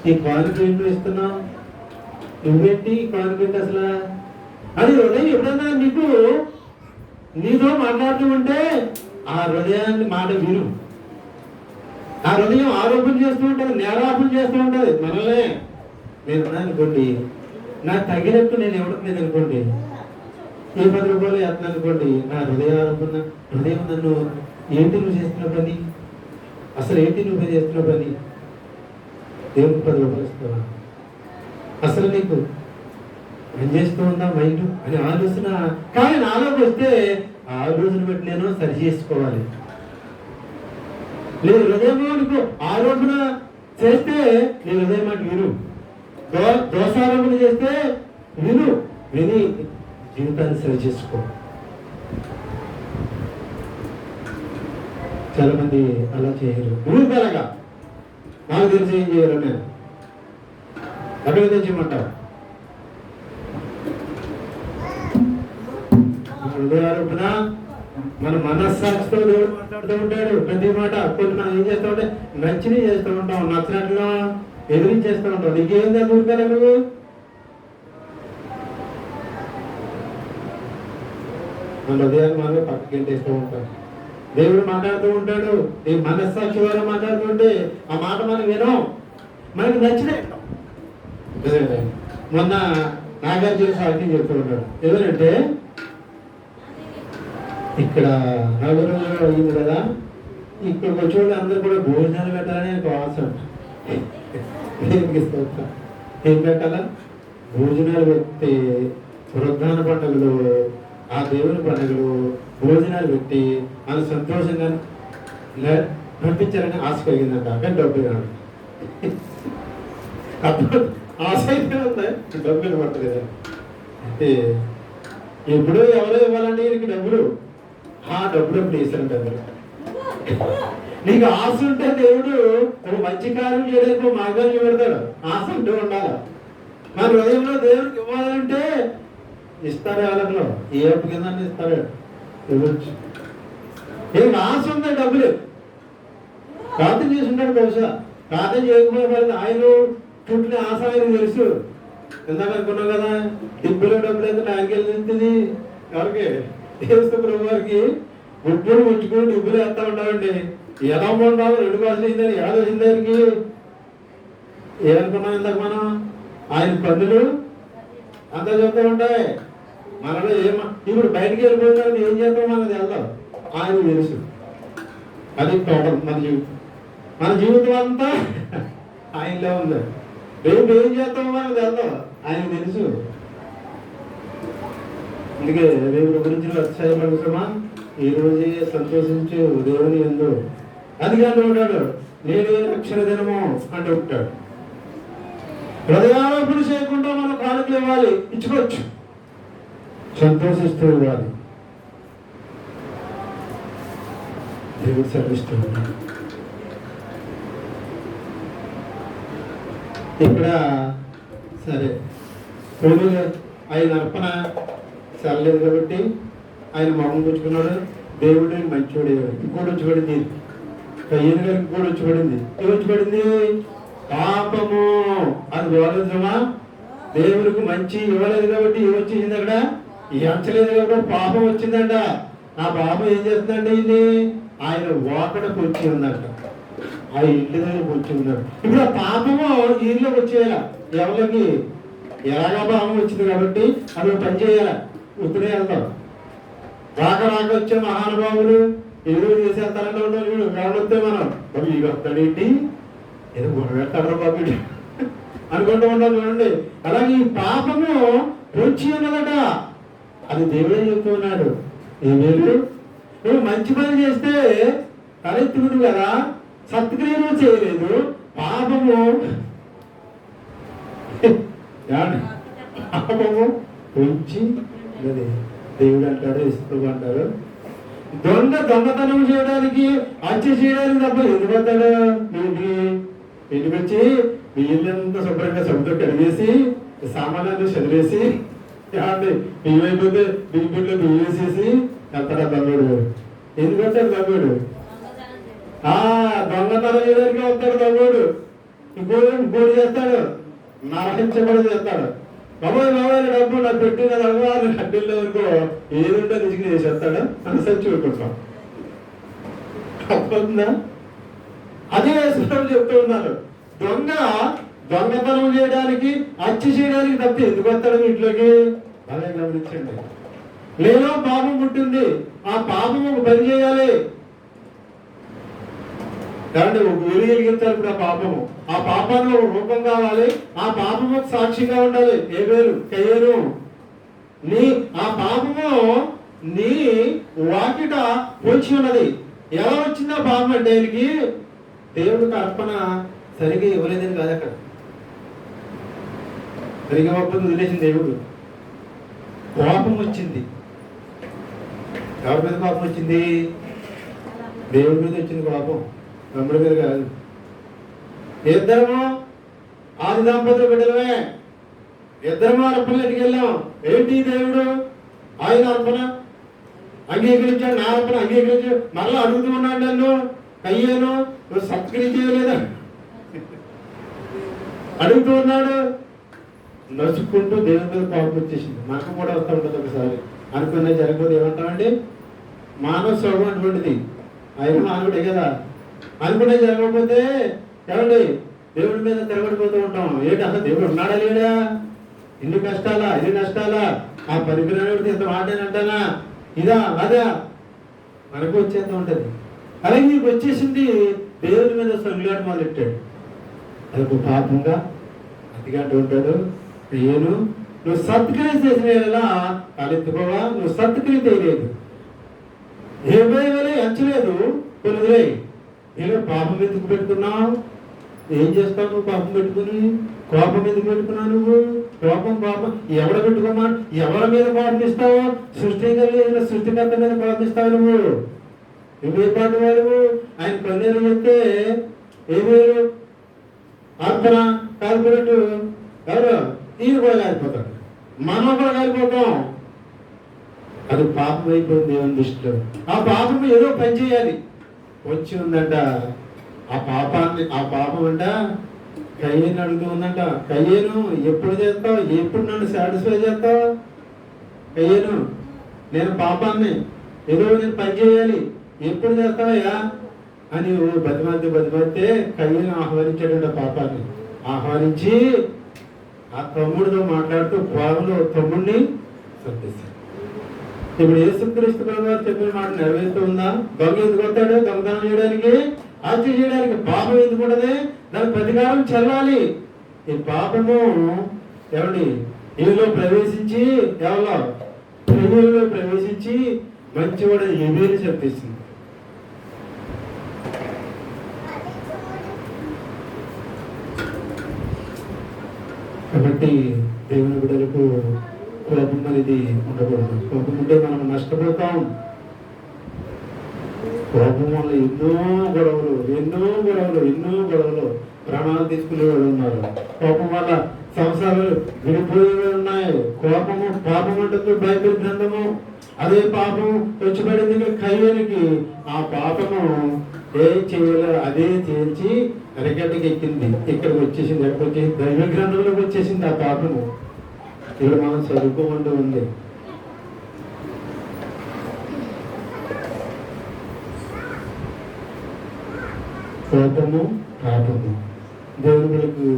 ఈ కానుక ఏం నువ్వు ఇస్తున్నావు, నువ్వేంటి కానుక ఏంటి అసలు అది హృదయం ఎప్పుడన్నా నీతో మాట్లాడుతూ ఉంటే ఆ హృదయాన్ని మాట విను. ఆ హృదయం ఆరోపణ చేస్తూ ఉంటుంది, నేరాపణ చేస్తూ ఉంటుంది మనల్నే. నేను అనుకోండి, నాకు తగినట్టు నేను ఇవ్వడం లేదు అనుకోండి, ఏ 10 రూపాయలు వేస్తున్నాను అనుకోండి, నా హృదయం నన్ను ఏంటి నువ్వు చేస్తున్న పని, అసలు ఏంటి నువ్వు చేస్తున్న పని, దేవునికి 10 రూపాయలు ఇస్తావా, అసలు నీకు పని చేస్తూ ఉందా మైండ్ అని ఆలోచన. కానీ నాలోకి వస్తే ఆ ఆలోచన బట్టి నేను సరి చేసుకోవాలి. నేను హృదయం నీకు ఆరోపణ చేస్తే నీ హృదయం మాట విను, దోషారోపణ చేస్తే విని జీవితాన్ని సరి చేసుకో. చాలా మంది అలా చేయరు. ఊరికలగా నాకు తెలిసి ఏం చేయరు. నేను అక్కడ తెచ్చిమంటారు హృదయారోపణ. మన మనస్సాక్షితో దేవుడు మాట్లాడుతూ ఉంటాడు ప్రతి మాట. కొన్ని మనం ఏం చేస్తూ ఉంటే నచ్చినవి చేస్తూ ఉంటాం, నచ్చినట్లు ఎదిరించేస్తూ ఉంటాం. నీకేం ఊరికలే నువ్వు మన హృదయాన్ని మనం పక్కకి గెంటేస్తూ ఉంటాం. దేవుడు మాట్లాడుతూ ఉంటాడు, ఈ మనస్సాక్షి ద్వారా మాట్లాడుతుంటే ఆ మాట మనం వినం, మనకి నచ్చితే. మొన్న నాగార్జున సాక్షి చెప్తూ ఉంటాడు, ఎవరంటే ఇక్కడ 4 రోజులు అయింది కదా, ఇక్కడ వచ్చేవాళ్ళు అందరూ కూడా భోజనాలు పెట్టాలని ఒక ఆశ ఉంటుంది. ఏం పెట్టాలా? భోజనాలు పెట్టి వృద్ధాన పండుగలు, ఆ దేవుని పండుగలు భోజనాలు పెట్టి మనం సంతోషంగా నడిపించాలని ఆశ కలిగిందంట. కానీ డబ్బులు కాదు, అప్పుడు ఆశ అయితే ఉంది, డబ్బులు పట్టదు కదా. అంటే ఎప్పుడో ఎవరో ఇవ్వాలంటే వీరికి డబ్బులు, ఆ డబ్బులు అప్పుడు వేసారంట. నీకు ఆశ ఉంటే దేవుడు ఒక మంచి కార్యం చేయడానికి మార్గాలు చూపెడతాడు. ఆశ ఉంటూ ఉండాలి. మన హృదయంలో దేవుడికి ఇవ్వాలంటే ఇస్తాడు. వాళ్ళలో ఏ అప్పు కింద ఇస్తాడు, ఇవ్వచ్చు. ఏం ఆశ ఉందా డబ్బులు ప్రార్థన చేసి ఉంటాడు. బహుశా ప్రార్థన చేయకపోతే ఆయన చుట్టూ ఆశ ఆయన తెలుసు. ఇందాక అనుకున్నాం కదా, డిబ్బులో డబ్బులు అయితే ఆయనకి వెళ్తుంది. ఎవరికి? యేసు ప్రభు వారికి గుడ్డులు ముచ్చుకుని డిబ్బులు వేస్తా ఉంటామండి. ఎలా ఉండాలో 2 కాసులు అయిందని ఏడాది దానికి ఏమనుకున్నాం ఇందాక మనం, ఆయన పన్నులు అంతా చెప్తూ ఉంటాయి. మనలో ఇప్పుడు బయటికి వెళ్ళిపోయిన ఏం చేద్దాం మనది వెళ్దాం, ఆయన తెలుసు. అది టోటల్ మన జీవితం అంతా ఆయనలో ఉంది. రేపు ఏం చేస్తామో మనకు వెళ్దాం, ఆయన తెలుసు. అందుకే రేపు గురించి అత్యాయపడుతున్నా, ఈ రోజే సంతోషించు దేవుని యందు. అది కానీ ఉంటాడు, నేనే రక్షణ దినము అంటూ ఉంటాడు. హృదయారోపణ చేయకుండా మనం కానుకలు ఇవ్వాలి, ఇచ్చుకోవచ్చు, సంతోషిస్తూ ఇవ్వాలి. దేవుడు సర్విస్తూ ఉన్నాడు. ఇక్కడ సరే కొడుకు ఆయన అర్పణ చల్లలేదు కాబట్టి ఆయన మొహం పుచ్చుకున్నాడు. దేవుడు మంచివాడు. ఇంకోటి వచ్చి పడింది, కయ్యను గారికి ఇంకోటి వచ్చి పడింది. ఏం వచ్చి పడింది? పాపము. అది బాగోలేదమ్మా, దేవుడికి మంచి ఇవ్వలేదు కాబట్టి ఏమొచ్చింది అక్కడ? ఎంచలేదు కాబట్టి పాపం వచ్చిందంట. ఆ పాపం ఏం చేస్తుందంటే ఇది ఆయన ఓకడకు వచ్చి ఉందంట, ఆ ఇంటి దగ్గరకు వచ్చి ఉన్నాడు. ఇప్పుడు ఆ పాపము ఇల్లుకి వచ్చేయాల. ఎవరికి? ఎలాగా పాపం వచ్చింది కాబట్టి అది పని చేయాల. ఉత్తరే వెళ్దాం. రాక వచ్చే మహానుభావులు ఏదో చేసేస్తారంటే ఉంటారు. వీడు కావడితే మనం వీడు వస్తాడేంటి, ఏదో గొడవ పెడతాడు బాబు అనుకుంటూ ఉంటాం. చూడండి, అలాగే ఈ పాపము పొంచి ఉన్నదట. అది దేవుడే చెప్తూ ఉన్నాడు. ఏమేమి నువ్వు మంచి పని చేస్తే తలెత్తుకుడు కదా, సత్క్రియలు చేయలేదు, పాపము ఏమండి? పాపము ఉంచి దేవుడు అంటాడు, ఇస్తూ అంటారు, దొంగతనం చేయడానికి, హత్య చేయడానికి తప్ప ఎందుకు వస్తాడు? ఇంటికి వచ్చి మీ ఇల్లంతా శుభ్రంగా సముద్రం కడిగేసి సామాన్యాన్ని చదివేసి ఏమండి బియ్యం అయిపోతే బియ్యంలో బియ్యం వేసేసి వెళ్తాడు ఆ దొంగడు. ఎందుకు వస్తాడు దొంగడు? దొంగతనం చేయడానికి వస్తాడు దొంగడు. ఇంకోటి చేస్తాడు, నరహించబడి చేస్తాడు. బాబాయ్ డబ్బు నాకు పెట్టిన వాళ్ళు కడ్డీల వరకు ఏదుంటే తీసుకుని చేసేస్తాడు అని చూడుకుంటాం. తప్పవుతుందా? అదే యేసుప్రభు చెప్తూ ఉన్నారు, దొంగతనం చేయడానికి, హత్య చేయడానికి తప్ప ఎందుకు వస్తాడు ఇంట్లోకి? అదే గమనించండి. లేదో పాపం పుట్టింది, ఆ పాపం ఒక పని చేయాలి. కాబట్టి ఒక వెలిగించాలి. ఇప్పుడు ఆ పాపానికి ఒక రూపం కావాలి, ఆ పాపము సాక్షిగా ఉండాలి. ఏ పేరు? కయ్యేను. ఆ పాపము నీ వాకిట పొంచి ఉన్నది. ఎలా వచ్చిందా పాపం అంటే ఆయనకి దేవుడికి అర్పణ సరిగా ఇవ్వలేదని కాదు, అక్కడ సరిగా ఒప్పంది వదిలేసింది దేవుడు. కోపం వచ్చింది. ఎవరి మీద కోపం వచ్చింది? దేవుడి మీద వచ్చింది కోపం, తమ్ముడి మీద కాదు. ఇద్దరము ఆది దంపతులు బిడ్డలమే, ఇద్దరము అర్పణలు ఎట్టుకెళ్ళాం. ఏంటి దేవుడు? ఆయన అర్పణ అంగీకరించాడు, నా అర్పణ అంగీకరించాడు. మరలా అడుగుతూ ఉన్నాడు నన్ను, అయ్యాను నువ్వు సత్క్రియ చేయలేదా అడుగుతూ ఉన్నాడు. నడుచుకుంటూ దేవుడి మీద కోపం వచ్చేసింది. మనకు కూడా వస్తూ ఉంటుంది ఒకసారి. అనుకునే జరగదు. ఏమంటామండి? మానవ స్వభావం అటువంటిది. ఆయన మానవుడే కదా. అనుకునే జరగకపోతే ఏమండి దేవుడి మీద తిరగడిపోతూ ఉంటాం. ఏంటి అసలు దేవుడు ఉన్నాడా లేడా? ఇన్ని కష్టాలా, ఇన్ని నష్టాలా, ఆ పరిగ్రహాన్ని ఇంత మాటేనంటానా, ఇదా అదా మనకు వచ్చేస్తూ ఉంటుంది. అలాగే నీకు వచ్చేసింది, దేవుడి మీద సొంగులాట మొదలెట్టాడు. అదొక పాపంగా అతిగా అంటూ ఉంటాడు. ఏను నువ్వు సత్క్రియ చేసిన ఎలా తలెత్తుకోవా? నువ్వు సత్క్రియ చేయలేదు, ఏ వేలే ఎంచలేదు, కొనుదిలే. నేను పాపం ఎందుకు పెట్టుకున్నావు? ఏం చేస్తావు నువ్వు పాపం పెట్టుకుని? కోపం ఎందుకు పెట్టుకున్నావు నువ్వు? కోపం ఎవడ పెట్టుకోమా? ఎవరి మీద కోపమిస్తావు? సృష్టికర్త మీద కోపమిస్తావు నువ్వు. నువ్వే పాటు వాడు. ఆయన కన్నీరు చెప్తే ఏమేరు అర్పణ కాల్పునట్టు ఎవరు? ఈయన కూడా కాలిపోతాడు, మనం కూడా కాలిపోతాం. అది పాపం అయిపోయింది దేవుని దృష్టిలో. ఆ పాపం ఏదో పని చేయాలి. వచ్చి ఉందంట ఆ పాపం అంట కయ్యేను అడుగుతూ ఉందంట. కయ్యేను ఎప్పుడు చేస్తావు? ఎప్పుడు నన్ను సాటిస్ఫై చేస్తావు? కయ్యేను నేను పాపాన్ని ఏదో నేను పని చేయాలి, ఎప్పుడు చేస్తావయ్యా అని బతిమాలితే కయ్యేను ఆహ్వానించాడంట. పాపాన్ని ఆహ్వానించి ఆ తమ్ముడితో మాట్లాడుతూ కోపంలో తమ్ముడిని సంధిస్తాడు. ఇప్పుడు యేసుక్రీస్తు ప్రభువారు చెప్పిన మాట నెరవేరుతూ ఉందా? దొంగ ఎందుకు వస్తాడు? దొంగతనం చేయడానికి, హత్య చేయడానికి. పాపం ఎందుకు ఉండదు? దాని ప్రతికారం చెల్లాలి. ఈ పాపము ఏమండి ఈలో ప్రవేశించి ఎవరిలో ప్రవేశించి మంచివాడు ఏమేమి చెప్పేసింది. కాబట్టి దేవుని బిడ్డలకు కోపం అనేది ఉండకూడదు. కోపం ఉంటే మనం నష్టపోతాం. కోపం వల్ల ఎన్నో గొడవలు ప్రాణాలు తీసుకునే వాళ్ళు ఉన్నారు. కోపం వల్ల సంసారాలు విడిపోయేవి ఉన్నాయి. పాపం అంటుంది బైబిల్ గ్రంథము. అదే పాపం వచ్చిపడింది కయ్యేనికి. ఆ పాపము ఏం చేయాలో అదే చేయించి అరగడ్డకి ఎక్కింది. ఇక్కడికి వచ్చేసింది. ఎక్కడికి వచ్చేసింది? దైవ గ్రంథంలోకి వచ్చేసింది ఆ పాపము. ఇక్కడ మనం చదువుకోమంటూ ఉంది. కోపము పాపము దేవునికి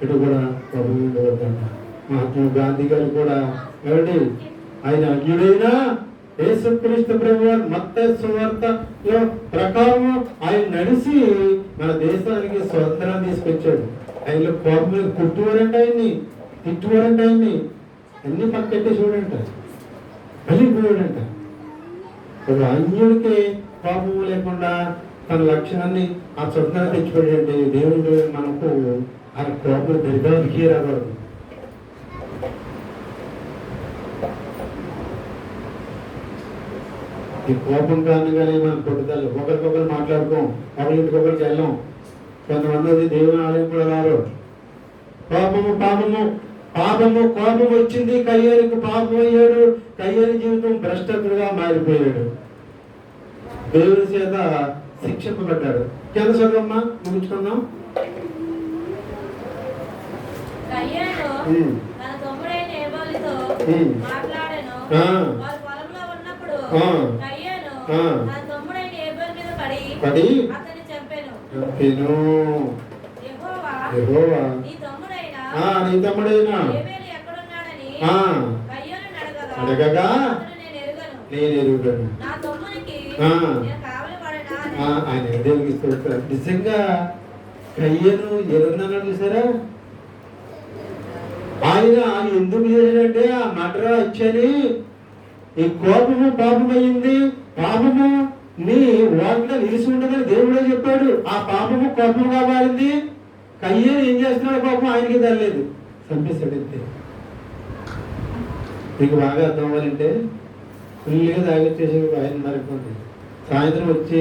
ఇటు కూడా కోపం ఉండవద్దంట. మహాత్మా గాంధీ గారు కూడా ఏమండి ఆయన అజ్ఞుడైనా యేసుక్రీస్తు ప్రభువారు మత్తయి సువార్తలో ప్రకారం ఆయన నడిచి మన దేశానికి స్వతంత్రాన్ని తీసుకొచ్చాడు. ఆయనలో కోపం మీద కుట్టువారంట, ఆయన్ని తిట్టువారంట, ఆయన్ని అన్ని పక్కెట్టి చూడంట, మళ్ళీ పోయాడంట. ఒక అన్యుడికి కోపము లేకుండా తన లక్ష్యాన్ని ఆ స్వప్నాన్ని తెచ్చిపెట్టండి. దేవుడు మనకు ఆయన కోపం దరిదానికి రాకూడదు. ఈ కోపం కారణంగానే మనం కొట్టుదల ఒకరికొకరు మాట్లాడుకోం, ఒకరింటికొకరికి వెళ్ళాం. కొంతమంది దేవుని ఆలయం కూడా రారు. పాపము పాపము పాపము కోపం వచ్చింది, కయ్యేరికి పాపం అయ్యాడు, కయ్యేరి జీవితం భ్రష్టకుడుగా మారిపోయాడు, దేవుని చేత శిక్షింపబడ్డాడు. కింద చదవమ్మా, ముగించుకుందాం. కయ్యాను తన తమ్ముడైన ఏబోలుతో మాట్లాడాను. వారు పొలంలో ఉన్నప్పుడు కయ్యాను తన తమ్ముడైన ఏబోలు మీద పడి అతన్ని చంపాను. యెహోవా నీ తమ్ముడైన ఏబేలు ఎక్కడున్నాడని కయ్యాను అడగగా నేను ఎరుగను, నా తమ్మునికి నేను కావలి పడనా. ఆయన దేవునికి స్తోత్రం. నిజంగా కయ్యను ఎరుగన్నాడు చూసారా? ఆయన ఎందుకు చేశాడంటే ఆ మడ్ర వచ్చని ఈ కోపము పాపమయ్యింది, పాపము నీ వాటిలో నిలిచి ఉండదని దేవుడే చెప్పాడు. ఆ పాపము కోపముగా మారింది. కయ్యేను ఏం చేస్తున్నాడు? పాపం ఆయనకి తరలేదు, చంపేశాడంతే. మీకు బాగా అర్థం అవ్వాలంటే ఫుల్గా తాగొచ్చేసి ఆయన మరిపోతుంది. సాయంత్రం వచ్చి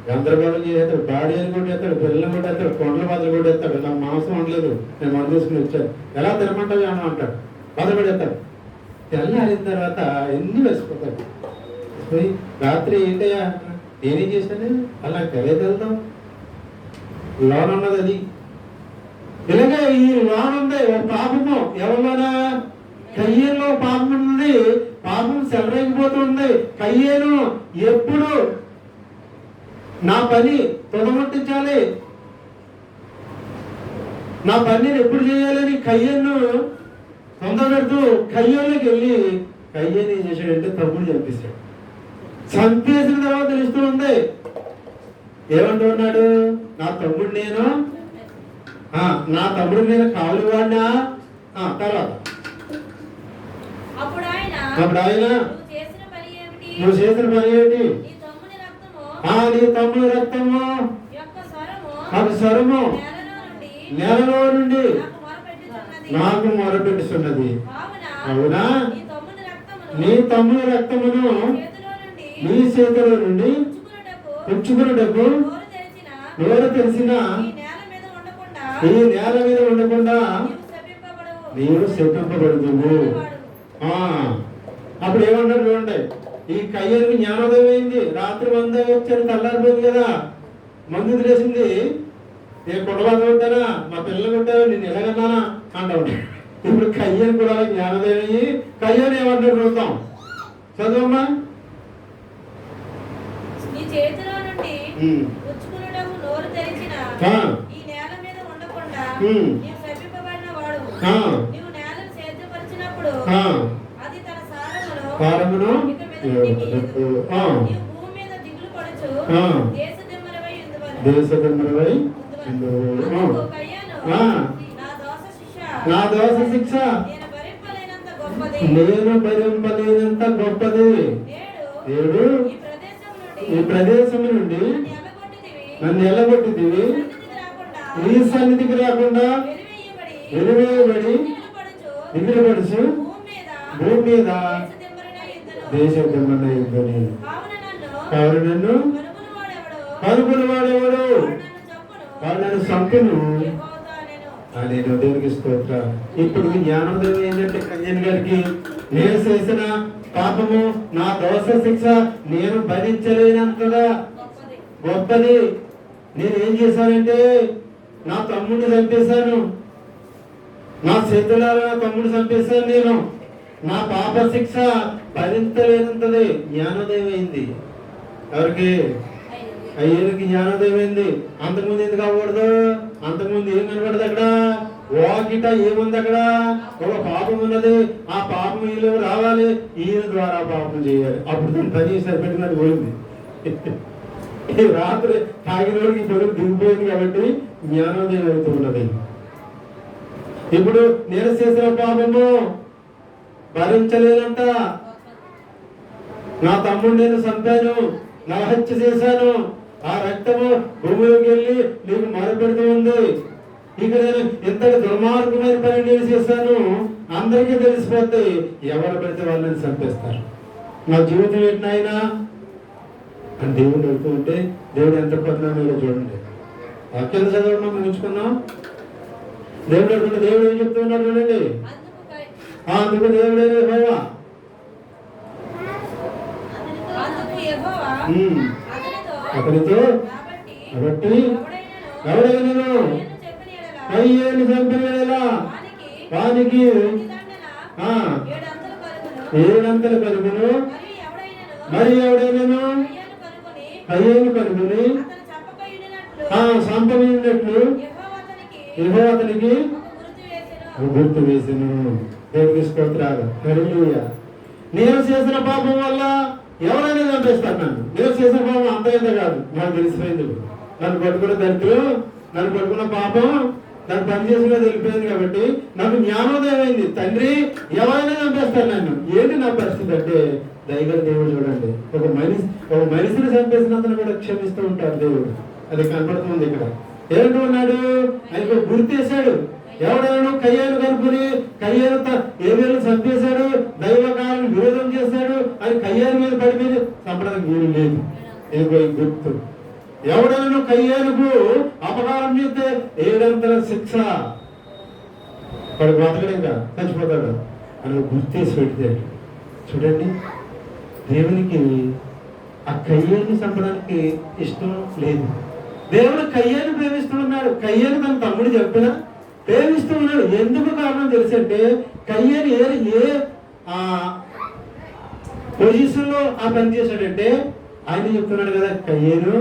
గందరగోళం చేస్తాడు, బాడీ అని కూడా వేస్తాడు, పిల్లలు కూడా వేస్తాడు, కొండల బాధలు కూడా వేస్తాడు. నాకు మాంసం ఉండలేదు, నేను మందు తీసుకుని వచ్చాను, ఎలా తినమంటావు ఏమో అంటాడు, బాధపడేస్తాడు. తెల్లారిన తర్వాత ఎన్ని వేసిపోతాడు. పోయి రాత్రి ఏంటయ్యా నేనేం చేశాను, అలా కలిసి వెళ్తాం. లోన్ ఉన్నది అది. ఇలాగే ఈ లోన్ ఉంది ఒక పాపము. ఎవరిలోనా? కయ్యేలో పాపం ఉంది. పాపం సెలరైపోతుంది. కయ్యేను ఎప్పుడు నా పని తొదముట్టించాలి, నా పనిని ఎప్పుడు చేయాలని కయ్యను తొందరపెడుతూ కయ్యోళ్ళకి వెళ్ళి కయ్యని ఏం చేశాడంటే తమ్ముడు చంపేశాడు. చంపేసిన తర్వాత తెలుస్తూ ఉంది. ఏమంటూ ఉన్నాడు? నా తమ్ముడు నేను కావాలి వాడినా. తర్వాత అప్పుడు ఆయన నువ్వు చేసిన పని ఏమిటి? నీ తమ్ముడి రక్తము ఒక స్వరము నేలలో నుండి నాకు మొరపెట్టుచున్నది. అవునా? నీ తమ్ముడి రక్తమును నీ చేతిలో నుండి పుచ్చుకున్నటకు నోరు తెరిచిన ఈ నేల మీద ఉండకుండా నీవు శపింపబడుతువు. అప్పుడు ఏమన్నాడు చూడండి, ఈ కయ్యకి జ్ఞానోదయం అయింది. రాత్రి మందు వచ్చారు, తెల్లారిపోయింది కదా, మందు తెలిసింది. నేను కుటుంబాలు కొట్టానా, మా పిల్లలు కొట్టాను, నేను ఎలాగన్నానా అంటా ఉంటాను. ఇప్పుడు కయ్యని కూడా జ్ఞానోదయం అయ్యి కయ్యని ఏమంటాడు చూద్దాం, చదువమ్మా. నీ చేతిలో నుండి పుచ్చుకున్నటకు నోరు తెరిచిన ఈ నేల మీద ఉండకుండా నీవు శపింపబడిన వాడు. నీవు నేలను సేద్యపరిచినప్పుడు అది తన సారమును ఇక మీద నీవు భూమి మీద దిగులు పడుచు దేశదిమ్మరవై ఉందువలెను. నా దోష శిక్ష నేను భరింపలేనంత గొప్పది. నేడు ఈ ప్రదేశం నుండి నన్ను ఎల్లగొట్టిదివి, నీ సన్నిధికి రాకుండా వెలివేయబడి దిగులు పడుచు భూమి మీద దేశదిమ్మరై ఉందని. కావున నన్ను కనుగొని వాడెవడు? వాడు నన్ను చంపును అని. దేవునికి స్తోత్ర. ఇప్పుడు జ్ఞానోదయం ఏంటంటే కళ్యాణ్ గారికి, నేను చేసిన పాపము నా దోష శిక్ష నేను భరించలేనంతగా గొప్పది. నేను ఏం చేశానంటే నా తమ్ముడిని చంపేశాను, నా చేతులారా నా తమ్ముడు చంపేశాను. నేను నా పాప శిక్ష భరించలేనంతది. జ్ఞానోదయం అయింది ఎవరికి? అయ్యేకి జ్ఞానోదయం అయింది. అంతకుముందు ఎందుకు అవ్వకూడదు? అంతకుముందు ఏం కనబడదు అక్కడ? వాకిట ఏముంది అక్కడ? ఒక పాపం ఉన్నది. ఆ పాపం ఈలో రావాలి, ఈయన ద్వారా పాపం చేయాలి. అప్పుడు దాన్ని పని సరిపెట్టినట్టు పోయింది. రాత్రి తాగినోడికి పొరుగు దిగిపోయింది కాబట్టి జ్ఞానోదయం అవుతూ ఉన్నది. ఇప్పుడు నేను చేసిన పాపము భరించలేనంట. నా తమ్ముడు నేను చంపాను, నా హత్య చేశాను, ఆ రక్తము భూమిలోకి వెళ్ళి నీకు మొరపెడుతూ ఉంది. ఇక నేను ఇంతటి దుర్మార్గమైన పని నేను చేశాను, అందరికీ తెలిసిపోతే ఎవరు పెడితే వాళ్ళని చంపేస్తారు. నా జీవితం ఏంటినైనా అని దేవుడు అడుగుతూ ఉంటే దేవుడు ఎంత పడినామో చూడండి. వాక్యాలు చదవడం ముగించుకున్నాం. దేవుడు అడుగుతుంటే దేవుడు ఏం చెప్తున్నాడు చూడండి. అందుకు దేవుడే యెహోవా అతనితో కాబట్టి ఎవడైనా కయ్యేను చంపిన వానికి 7 కలుగును. మరి ఎవడైనా కయ్యేను కలుగుని సంపవినట్లు యెహోవా అతనికి గుర్తు వేసెను. దేవునికి స్తోత్రాలు. హల్లెలూయా. నేను చేసిన పాపం వల్ల ఎవరైనా చంపేస్తాను నన్ను. నేను చేసిన పాపం అంత ఇంత కాదు, నాకు తెలిసిపోయింది. నన్ను పట్టుకున్న దరిద్రం, నన్ను పట్టుకున్న పాపం, నన్ను పని చేసుకునే తెలిపోయింది కాబట్టి నాకు జ్ఞానోదయం అయింది. తండ్రి ఎవరైనా చంపేస్తాను నన్ను. ఏంటి నా పరిస్థితి అంటే దయగల దేవుడు చూడండి, ఒక మనిషిని చంపేసినంతను కూడా క్షమిస్తూ ఉంటాడు దేవుడు. అది కనపడుతుంది ఇక్కడ. ఏంటో ఉన్నాడు, ఆయనకు గుర్తేశాడు. ఎవడైనా కయ్యాలు కలుపుని కయ్యాలు ఏవేలు చంపేశాడు, దైవకాలను విరోధం చేశాడు అని కయ్యాల మీద పడి మీద చంపడానికి వీలు లేదు. ఇదిగో ఈ గుర్తు. ఎవడైనా కయ్యాలకు అపకారం చేస్తే 7 శిక్ష, వాడు బతకడంగా చచ్చిపోతాడు అని గుర్తేసి పెడితే చూడండి. దేవునికి ఆ కయ్యాన్ని చంపడానికి ఇష్టం లేదు. దేవుడు కయ్యాన్ని ప్రేమిస్తూ ఉన్నాడు. కయ్యాన్ని తన తమ్ముడు చెప్పినా ప్రేమిస్తూ ఉన్నాడు. ఎందుకు కారణం తెలుసంటే కయ్యాన్ని ఏ పొజిషన్ లో ఆ పని చేశాడంటే ఆయన చెప్తున్నాడు కదా, కయ్యేను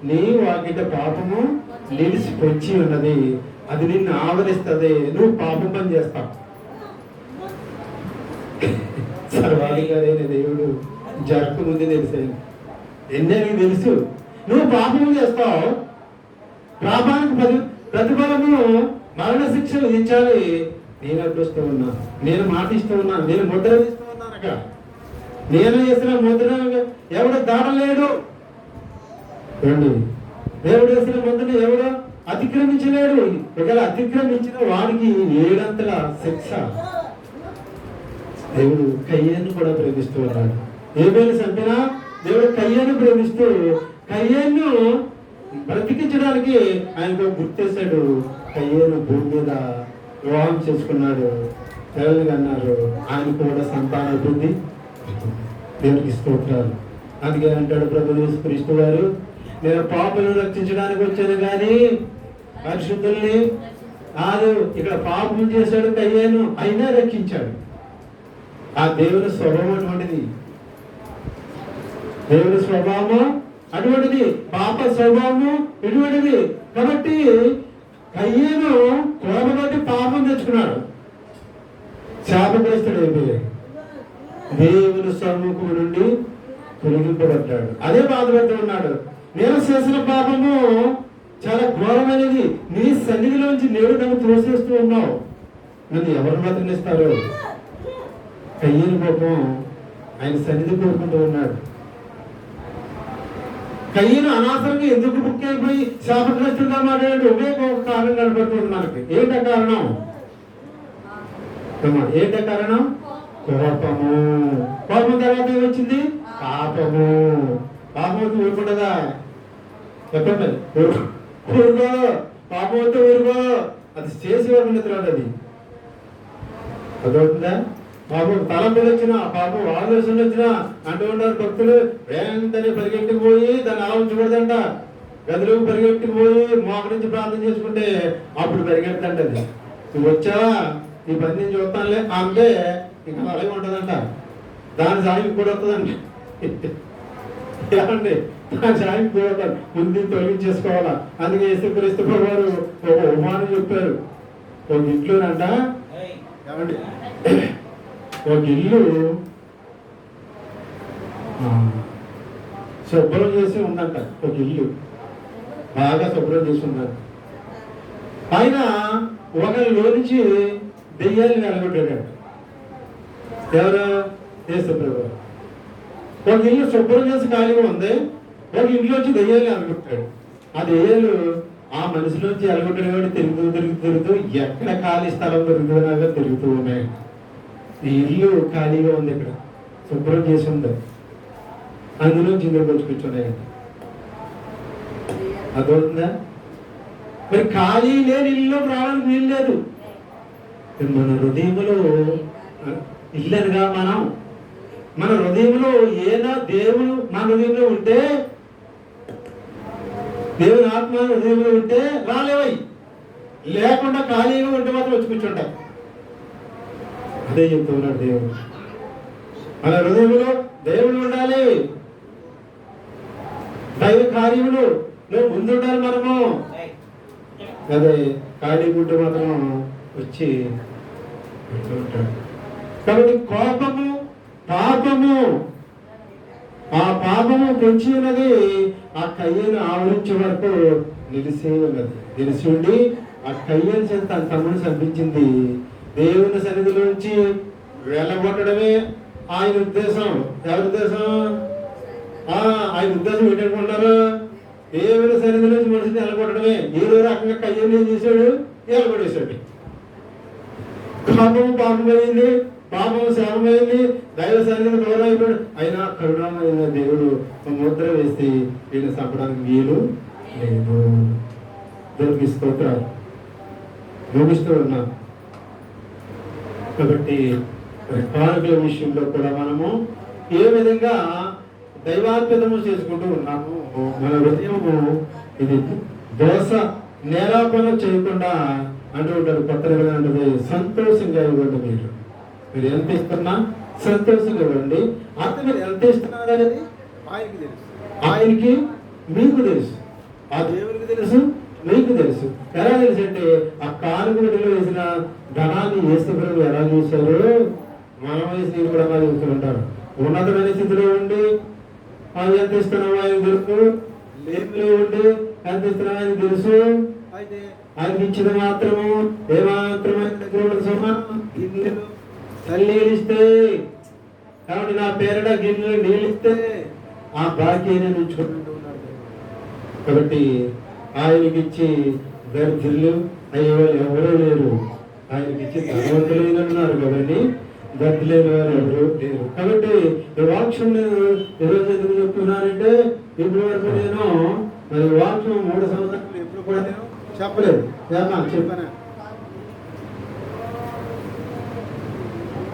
నీ వాకిట పాపము నిలిచిపోయి ఉన్నది, అది నిన్ను ఆవరిస్తుంది, నువ్వు పాపం పని చేస్తావు. సర్వాధికారైన దేవుడు జరుపు ముందు తెలిసాను. ఎన్నైనా తెలుసు నువ్వు పాపము చేస్తావు, పాపానికి ప్రతిఫలము మరణ శిక్ష విధించాలి. నేను అడ్డుస్తూ ఉన్నా, నేను మాటిస్తూ ఉన్నా, నేను ముద్ర ఇస్తూ ఉన్నానక, నేను వేసిన ముద్ర ఎవడు దాడలేడు. దేవుడు వేసిన ముద్రను ఎవడు అతిక్రమించలేడు. ఒకవేళ అతిక్రమించిన వాడికి 7 శిక్ష. దేవుడు కయ్యాన్ని కూడా ప్రేమిస్తూ ఉన్నాడు. ఏమేమి చంపినా దేవుడు కయ్యాన్ని ప్రేమిస్తూ కయ్యాన్ని బ్రతికించడానికి ఆయనకు గుర్తేశాడు. కయ్యేను భూమి మీద వివాహం చేసుకున్నాడు, పిల్లలు అన్నారు. ఆయన కూడా సంతానం అవుతుంది. దేవునికి స్తోత్రాలు. అందుకే అంటాడు ప్రభు యేసుక్రీస్తు వారు, నేను పాపలను రక్షించడానికి వచ్చాను కానీ పరిశుద్ధుల్ని కాదు. ఇక్కడ పాపం చేశాడు కయ్యేను, అయినా రక్షించాడు. ఆ దేవుని స్వభావం అటువంటిది. దేవుని స్వభావం అటువంటిది, పాప స్వభావము ఇటువంటిది. కాబట్టి కయ్యేను కోపబట్టి పాపం తెచ్చుకున్నాడు, శాపగ్రస్తుడు అయిపోయాడు, దేవుని సమ్ముఖం నుండి తొలగింపబడ్డాడు. అదే బాధపడుతూ ఉన్నాడు. నేను చేసిన పాపము చాలా ఘోరమైనది, నీ సన్నిధిలోంచి నేడు నన్ను తోసేస్తూ ఉన్నావు, నన్ను ఎవరు మాత్రమిస్తారు. కయ్యేను పాపం ఆయన సన్నిధి కోరుకుంటూ ఉన్నాడు. కయ్యేను అనవసరంగా ఎందుకు బుక్ అయిపోయి శాపగ్రస్తుడుగా మాట్లాడాడు. ఒకే ఒక కారణం కనపడుతుంది మనకి. ఏంట కారణం? ఏంట కారణం? కోపము. కోపం తర్వాత ఏమొచ్చింది? పాపము. పాపం వస్తే ఊరుకుంటుందా? చెప్పండి, ఊరుకో. పాపం వస్తే ఊరుకో. అది చేసేవారు నిద్ర అది అదవుతుందా? పాపం తలంపులు వచ్చినా, పాపం ఆలోచనలు వచ్చినా అంటూ ఉంటారు భక్తులు. వెంటనే పరిగెట్టుకు పోయి దాన్ని ఆలోచించకూడదంట. గదిలోకి పరిగెట్టుకు పోయి మోకరించి ప్రార్థన చేసుకుంటే అప్పుడు పరిగెడుతుంటది. నువ్వు వచ్చావా, ఈ పని నేను చూస్తానులే అంటే ఇంకా అలాగే ఉంటుందంట. దాని సాయం కూడా వస్తుందండి. ఏమండి, దాని సాయం కూడా ముందు తొలగించేసుకోవాలా. అందుకే యేసుక్రీస్తు వారు ఒక ఉపమానం చెప్పారు. ఒక ఇంట్లోనంట, ఏమండి, ఒక ఇల్లు శుభ్రం చేసి ఉందంట. ఒక ఇల్లు బాగా శుభ్రం చేసి ఉందంట. ఆయన ఒకరిలో నుంచి దెయ్యాన్ని వెలగొట్టాడంట. ఎవరు? యేసుప్రభు. ఒక ఇల్లు శుభ్రం చేసి ఖాళీగా ఉంది, ఒక ఇంట్లోంచి దెయ్యాలు అనుకుంటాడు. ఆ దెయ్యాలు ఆ మనిషిలోంచి ఎలగొట్టిన వాడు తిరుగుతూ ఎక్కడ ఖాళీ స్థలం దొరుకుతుందో తిరుగుతూ ఉన్నాయి. ఈ ఇల్లు ఖాళీగా ఉంది, ఇక్కడ శుభ్రం చేసి ఉంది, అందులో చిందరకొచ్చి కూర్చున్నాయండి. అదవుతుందా? మరి ఖాళీ లేని ఇల్లులోకి రావడానికి వీలు లేదు. మన హృదయంలో ఇల్లనుగా మన హృదయంలో ఏనా దేవుడు మన హృదయంలో ఉంటే, దేవుని ఆత్మ హృదయంలో ఉంటే రాలేవై, లేకుండా ఖాళీగా ఉంటే మాత్రం వచ్చి కూర్చుంటాయి. అదే చెప్తున్నాడు దేవుడు. మన హృదయంలో దేవుడు ఉండాలి, దైవ కార్యములు ముందుండాలి. మనము అదే ఖాళీ గుడ్డ మాత్రం వచ్చి ఉంటాడు. కాబట్టి కోపము పాపము, ఆ పాపము పెంచి ఉన్నది ఆ కయ్యను ఆవరించే వరకు నిలిసి ఉన్నది. నిలిచి ఉండి ఆ కయ్యను చేత తన తమ్ముడు చంపించింది. దేవుని సన్నిధిలోంచి వెళ్ళగొట్టడమే ఆయన ఉద్దేశం. ఎవరి ఉద్దేశం? ఆయన ఉద్దేశం ఏంటనుకుంటారు? దేవుని సన్నిధిలోంచి మనిషిని వెళ్ళగొట్టడమే. ఏదో రకంగా కయ్యను ఏం చేశాడు? వెళ్ళగొట్టేశాడు. పాపము పాపమైంది, పాపము శాపమైంది, దైవ సన్నిధిని దూరం అయిపోయాడు. అయినా కరుణామైన దేవుడు ముద్ర వేసి వీళ్ళని చంపడానికి వీలు లేదు. దేవునికి స్తోత్రాలు. ముగిస్తూ ఉన్నాను. కాబట్టి కానుకల విషయంలో కూడా మనము ఏ విధంగా దైవార్పితము చేసుకుంటూ ఉన్నాము. మన హృదయము ఇది దోష నేరాపన చేయకుండా అంటూ ఉంటారు. కొత్త అంటే సంతోషంగా ఇవ్వండి. మీరు ఎంత ఇస్తున్నా సంతోషంగా ఇవ్వండి. అంత మీరు ఎంత ఇస్తున్నారు అనేది ఆయనకి తెలుసు, ఆయనకి మీకు తెలుసు, ఆ దేవునికి తెలుసు, మీకు తెలుసు. ఎలా తెలుసు అంటే ఆ కానుకలో వేసిన ధనాన్ని యేసుప్రభువు ఎలా చూశారు, మన వయసు కూడా అలా చూస్తూ ఉంటారు. ఉన్నతమైన స్థితిలో ఉండి అది ఎంత ఇస్తున్నామో ఆయన తెలుసు, లేమిలో ఉండి ఎంత ఇస్తున్నామో ఆయన తెలుసు. అయితే ఆయనకి ఇచ్చిన మాత్రము ఏమాత్రమైన దగ్గర సమానం. గిన్నెలు తల్లీలు ఇస్తే, కాబట్టి నా పేరట గిన్నెలు నీళ్ళు ఇస్తే ఆ బాకీని ఉంచుకుంటూ ఉన్నారు. కాబట్టి ఆయనకి ఇచ్చి దరిద్రులు అయ్యేవాళ్ళు ఎవరూ లేరు. ఆయనకి ఇచ్చి ధనవంతులు ఉన్నారు కాబట్టి దరిద్రులైన వారు ఎవరు లేరు. కాబట్టి ఈ వాక్యం నేను ఈరోజు ఎందుకు చెప్తున్నానంటే, ఇప్పటి వరకు నేను మరి వాక్యం 3 సంవత్సరాలు ఎప్పుడు కూడా నేను చెప్పలేదు. చెప్పాను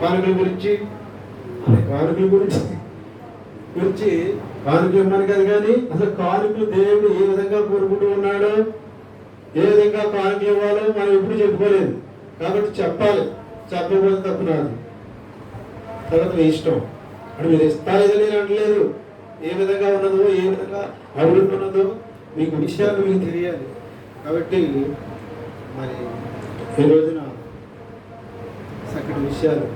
కానుకల గురించి కానుకలు ఇవ్వమని కాదు, కానీ అసలు కానుకలు దేవుడు ఏ విధంగా కోరుకుంటూ ఉన్నాడో, ఏ విధంగా కానుకలు ఇవ్వాలో మనం ఎప్పుడు చెప్పుకోలేదు. కాబట్టి చెప్పాలి, చెప్పకపోతే తప్పు నాది. తర్వాత మీ ఇష్టం అంటే మీరు ఇస్తారేదో నేను అనలేదు. ఏ విధంగా ఉన్నదో, ఏ విధంగా అభివృద్ధి ఉన్నదో మీకు విషయాలు మీకు తెలియాలి. కాబట్టి మరి ఈ రోజున చక్కటి విషయాలు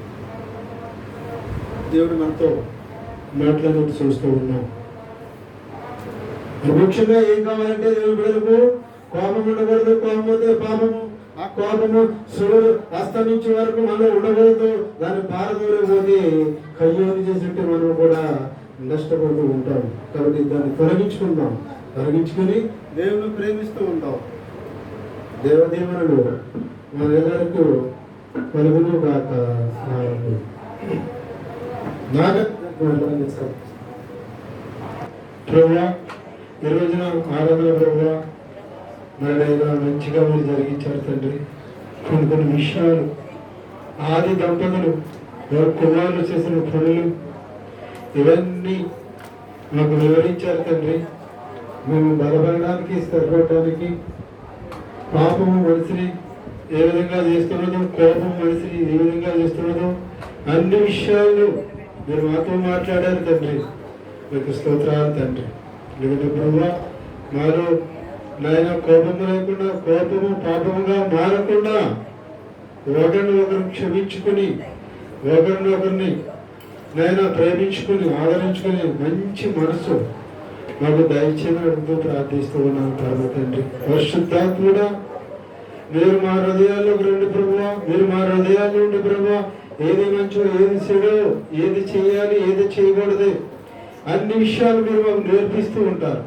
దేవుడు మనతో మాట్లాడినట్టు చూస్తూ ఉన్నాం. ముఖ్యంగా ఏం కావాలంటే దేవుడి బిడ్డలకు కోపం ఉండకూడదు. కోపం పోతే పాపము, ఆ కోపము సూర్యుడు అస్తమించే వరకు మనం ఉండకూడదు. దాన్ని పారదోలేకపోతే కయ్యోని చేసినట్టు మనం కూడా నష్టపోతూ ఉంటాం. కాబట్టి దాన్ని తొలగించుకుందాం, తొలగించుకుని దేవుని ప్రేమిస్తూ ఉంటాం. దేవదేవునుడు మన ఎల్లరికీ కలుగును కాక. ప్రభువా, ఈ రోజున ఆరాధన ప్రభువా మరైనా మంచిగా మీరు జరిగించారు తండ్రి. కొన్ని విషయాలు ఆది దంపతులు వారి కుమారులు చేసిన పనులు ఇవన్నీ మాకు వివరించారు తండ్రి. మేము బలపడడానికి, స్థిరపడడానికి, పాపము మనిషిని ఏ విధంగా చేస్తున్నదో, కోపం మనిషిని ఏ విధంగా చేస్తున్నదో అన్ని విషయాలు మీరు మాతో మాట్లాడారు తండ్రి. మీకు స్తోత్రాలు తండ్రి. లేదంటే ప్రభువా, మాలో నాయన కోపము లేకుండా, కోపము పాపముగా మారకుండా ఒకరిని ఒకరు క్షమించుకుని, ఒకరిని ఒకరిని నాయన ప్రేమించుకుని, ఆదరించుకుని మంచి మనసు మాకు దయచేయని అడుగుతూ ప్రార్థిస్తూ ఉన్నాను పరమ తండ్రి. పరిశుద్ధాత్ముడా, మీరు మా హృదయాల్లోకి రండి ప్రభువా. మీరు మా హృదయాల్లో ఉండి ప్రభువా, ఏది మంచో, ఏది చెడో, ఏది చేయాలి, ఏది చేయకూడదు, అన్ని విషయాలు మీరు మాకు నేర్పిస్తూ ఉంటారు.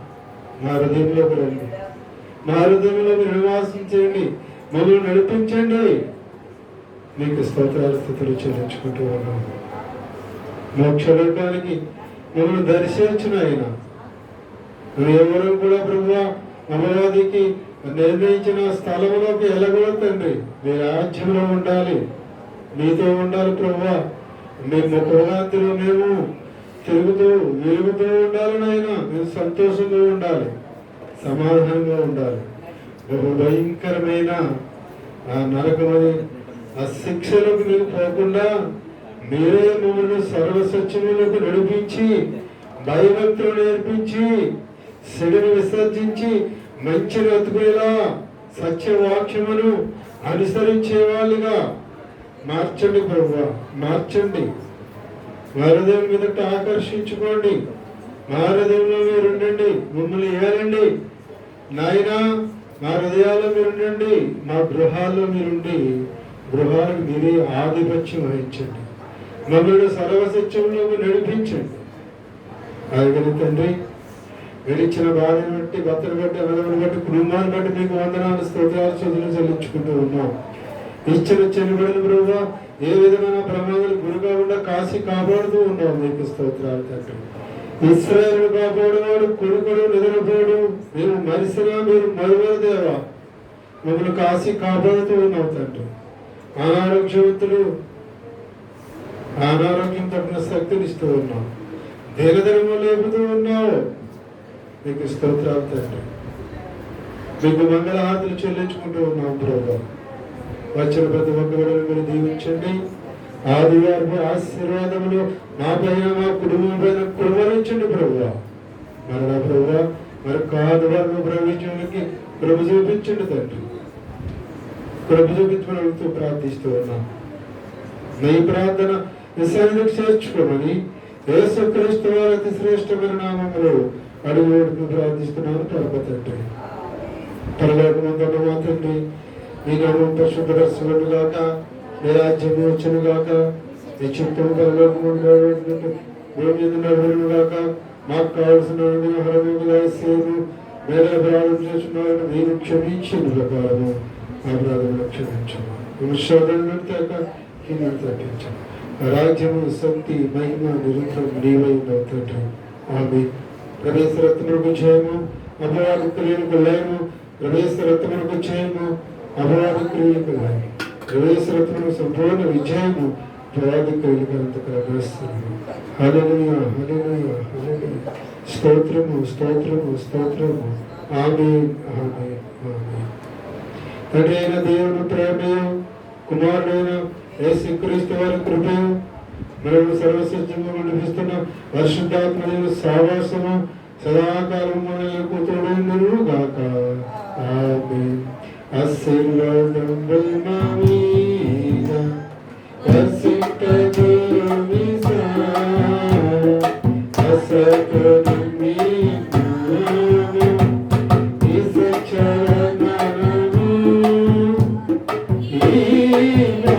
మా హృదయంలోకి రండి, మా హృదయంలో మీరు నివాసం చేయండి, మమ్మల్ని నడిపించండి. మీకు స్తోత్రాలు స్థుతులు చెల్లించుకుంటూ ఉన్నాం. మోక్షలోకానికి మమ్మల్ని దర్శించిన ఆయన ఎవరు కూడా ప్రభువా అమరావతికి నిర్ణయించిన స్థలంలోకి వెళ్ళకూడదు తండ్రి. మీ రాజ్యంలో ఉండాలి, మీతో ఉండాలి ప్రభువా. మీ ముఖకాంతిలో మేము తిరుగుతూ వెలుగుతూ ఉండాలి నాయన. మేము సంతోషంగా ఉండాలి, సమాధానంగా ఉండాలి. బహు భయంకరమైన ఆ నరకమని ఆ శిక్షలకు మీరు పోకుండా మీరే మమ్మల్ని సర్వసత్యములకు నడిపించి భయభక్తులు నేర్పించి చెడును విసర్జించి మంచిని వెతుకునేలా సత్యవాక్యమును అనుసరించే వాళ్ళుగా మార్చండి ప్రభువా, మార్చండి. మా హృదయం మీదట ఆకర్షించుకోండి, మా హృదయంలో మీరు ఉండండి, మమ్మల్ని ఏలండి నాయనా. మా హృదయాల్లో మీరు ఉండండి, మా గృహాల్లో మీరుండి గృహాలకు మీరే ఆధిపత్యం వహించండి, మమ్మల్ని సర్వసత్యంలోకి నడిపించండి. అలాగే తండ్రి గడిచిన బాధను బట్టి, భర్తను బట్టి, అన్నదమ్ములను బట్టి, కుటుంబాన్ని బట్టి మీకు వందనాలు స్తోత్రాలు చదువులు చెల్లించుకుంటూ ఉన్నాం. ఇచ్చిన చెల్లిబడిన ప్రభువా ఏ విధమైన ప్రమాదాలు గురి కాకుండా కాసి కాపాడుతూ ఉన్నాం. మీకు స్తోత్రాలు తండ్రి. ఇశ్రాయేలు కాపాడువాడు కొడుకుడు నిద్రపోడు, మేము మనిషిగా మీరు మరువరు దేవా, మమ్మల్ని కాసి కాపాడుతూ ఉన్నాం తండ్రి. అనారోగ్యవంతులు అనారోగ్యం తగిన శక్తిని ఇస్తూ ఉన్నాం, దీనదినము లేపుతూ ఉన్నావు. మీకు స్తోత్రాలు తండ్రి. మీకు మంగళహారతులు చెల్లించుకుంటూ ఉన్నాం ప్రభువా. వచ్చిన ప్రతి ఒక్కరు మీరు దీవించండి. ఆదివారపు ఆశీర్వాదములు మా పైన, మా కుటుంబం పైన కుమరించండి ప్రభువా. మరలా ప్రభువా మరి కాదు వారిని ప్రవేశంలోకి కృప చూపించండి తండ్రి. కృప చూపించమని అడుగుతూ ప్రార్థిస్తూ ఉన్నాం. మీ ప్రార్థన విశ్రాంతికి చేర్చుకోమని యేసుక్రీస్తు వారి అతి శ్రేష్టమైన నామములో అడుగు ప్రార్థిస్తున్నాను ప్రభు తండ్రి. పరలోకమందున్న మా తండ్రి, మీ నామం పరిశుద్ధపరచబడును గాక, మీ రాజ్యం వచ్చును గాక, మీ చిత్తం పరలోకమందు భూమి మీద నెరవేరును గాక. మాకు కావలసిన హరముసేను వేరే అపరాధం చేస్తున్నారు మీరు క్షమించిన ప్రకారము అపరాధములు క్షమించము. విమర్శలను తేక కిందను తగ్గించము. రాజ్యము శక్తి మహిమ నిరంతరం నీవైన తండ్రి. ఆమేన్. ప్రవేశ రత్నములకు చేయము, అపవాది క్రియలకు లయము. ప్రవేశ రత్నములకు చేయము, అపవాది క్రియలకు లయము. ప్రవేశ రత్నములకు సంపూర్ణ విజయము, అపవాది క్రియలకు అంతకరస్తున్నాము. హల్లెలూయా, హల్లెలూయా, హల్లెలూయా. స్తోత్రము, స్తోత్రము, స్తోత్రము. ఆమేన్, ఆమేన్, ఆమేన్. తండ్రి అయిన దేవుని ప్రేమయు, కుమారుడైన యేసుక్రీస్తు వారి కృపయు, మనము సర్వసత్యము నడిపిస్తున్న పరిశుద్ధాత్మ సావాసము సదాకాలం మనకు తోడును గాక. ఆమేన్. ఆశీర్వాదం నా మీద వసింపదు విసా అసకదు మీకు ఇసచరణము ఈనా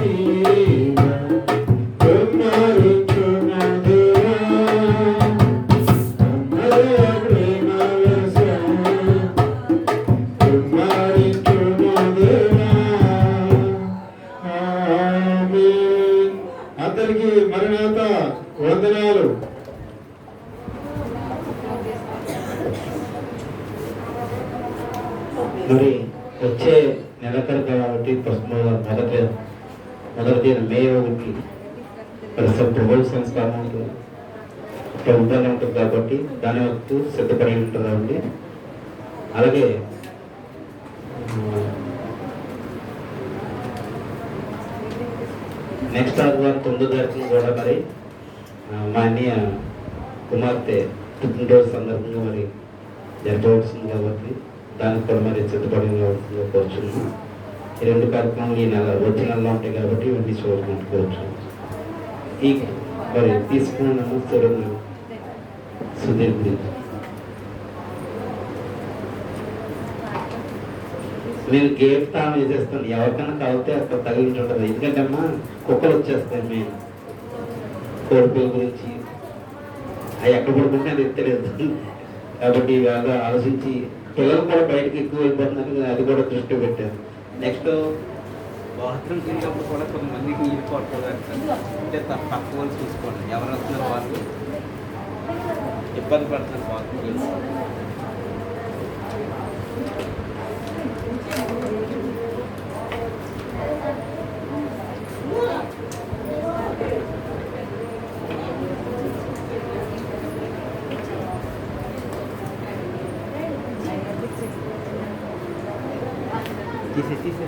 ఈనా కుమారు కుమారురా అమర ప్రేమవస కుమారి కుమారురా. ఆమేన్. అందరికీ మరణాత వందనాలు. మరి వచ్చే నెలకడ కాబట్టి మొదటి మే 1 మరి ప్రభుత్వ సంస్కారం ఉంటుంది, ప్రభుత్వాన్ని ఉంటుంది కాబట్టి దాని వరకు సిద్ధపడి ఉంటుంది కాబట్టి. అలాగే నెక్స్ట్ ఆదివారం 9వ తారీఖున కూడా మరి మా అన్నయ్య కుమార్తె పుట్టినరోజు సందర్భంగా మరి జరపవలసింది కాబట్టి దానికి కూడా మరి సిద్ధపడి కోరుచున్నాం. ఈ 2 కార్యక్రమాలు ఈ నెల వచ్చే నెలలో ఉంటాయి కాబట్టి ఇవన్నీ చూడమంటుకోవచ్చు. ఈ మరి తీసుకున్న సుధీర్ గురించి నేను గేట్ తాను వేసేస్తాను, ఎవరికైనా కలిగితే అక్కడ తగిలించి ఉంటుంది. ఎందుకంటే అమ్మా కుక్కలు వచ్చేస్తాయి. మేము కోడిపిల్ల గురించి అవి ఎక్కడ పడుకుంటే అది తెలియదు. కాబట్టి బాగా ఆలోచించి పిల్లలు కూడా బయటకు ఎక్కువ వెళ్ళిపోతున్నారు, అది కూడా దృష్టి పెట్టారు. నెక్స్ట్ బాత్రూమ్ తిరిగినప్పుడు కూడా కొంతమందికి నీళ్ళు పడుతుంది అంటే పక్క వాళ్ళు చూసుకోండి, ఎవరు వస్తున్నారు వాళ్ళు ఇబ్బంది పడుతున్నారు బాత్రూమ్. తీసే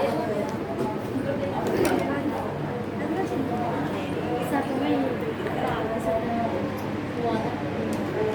Gracias.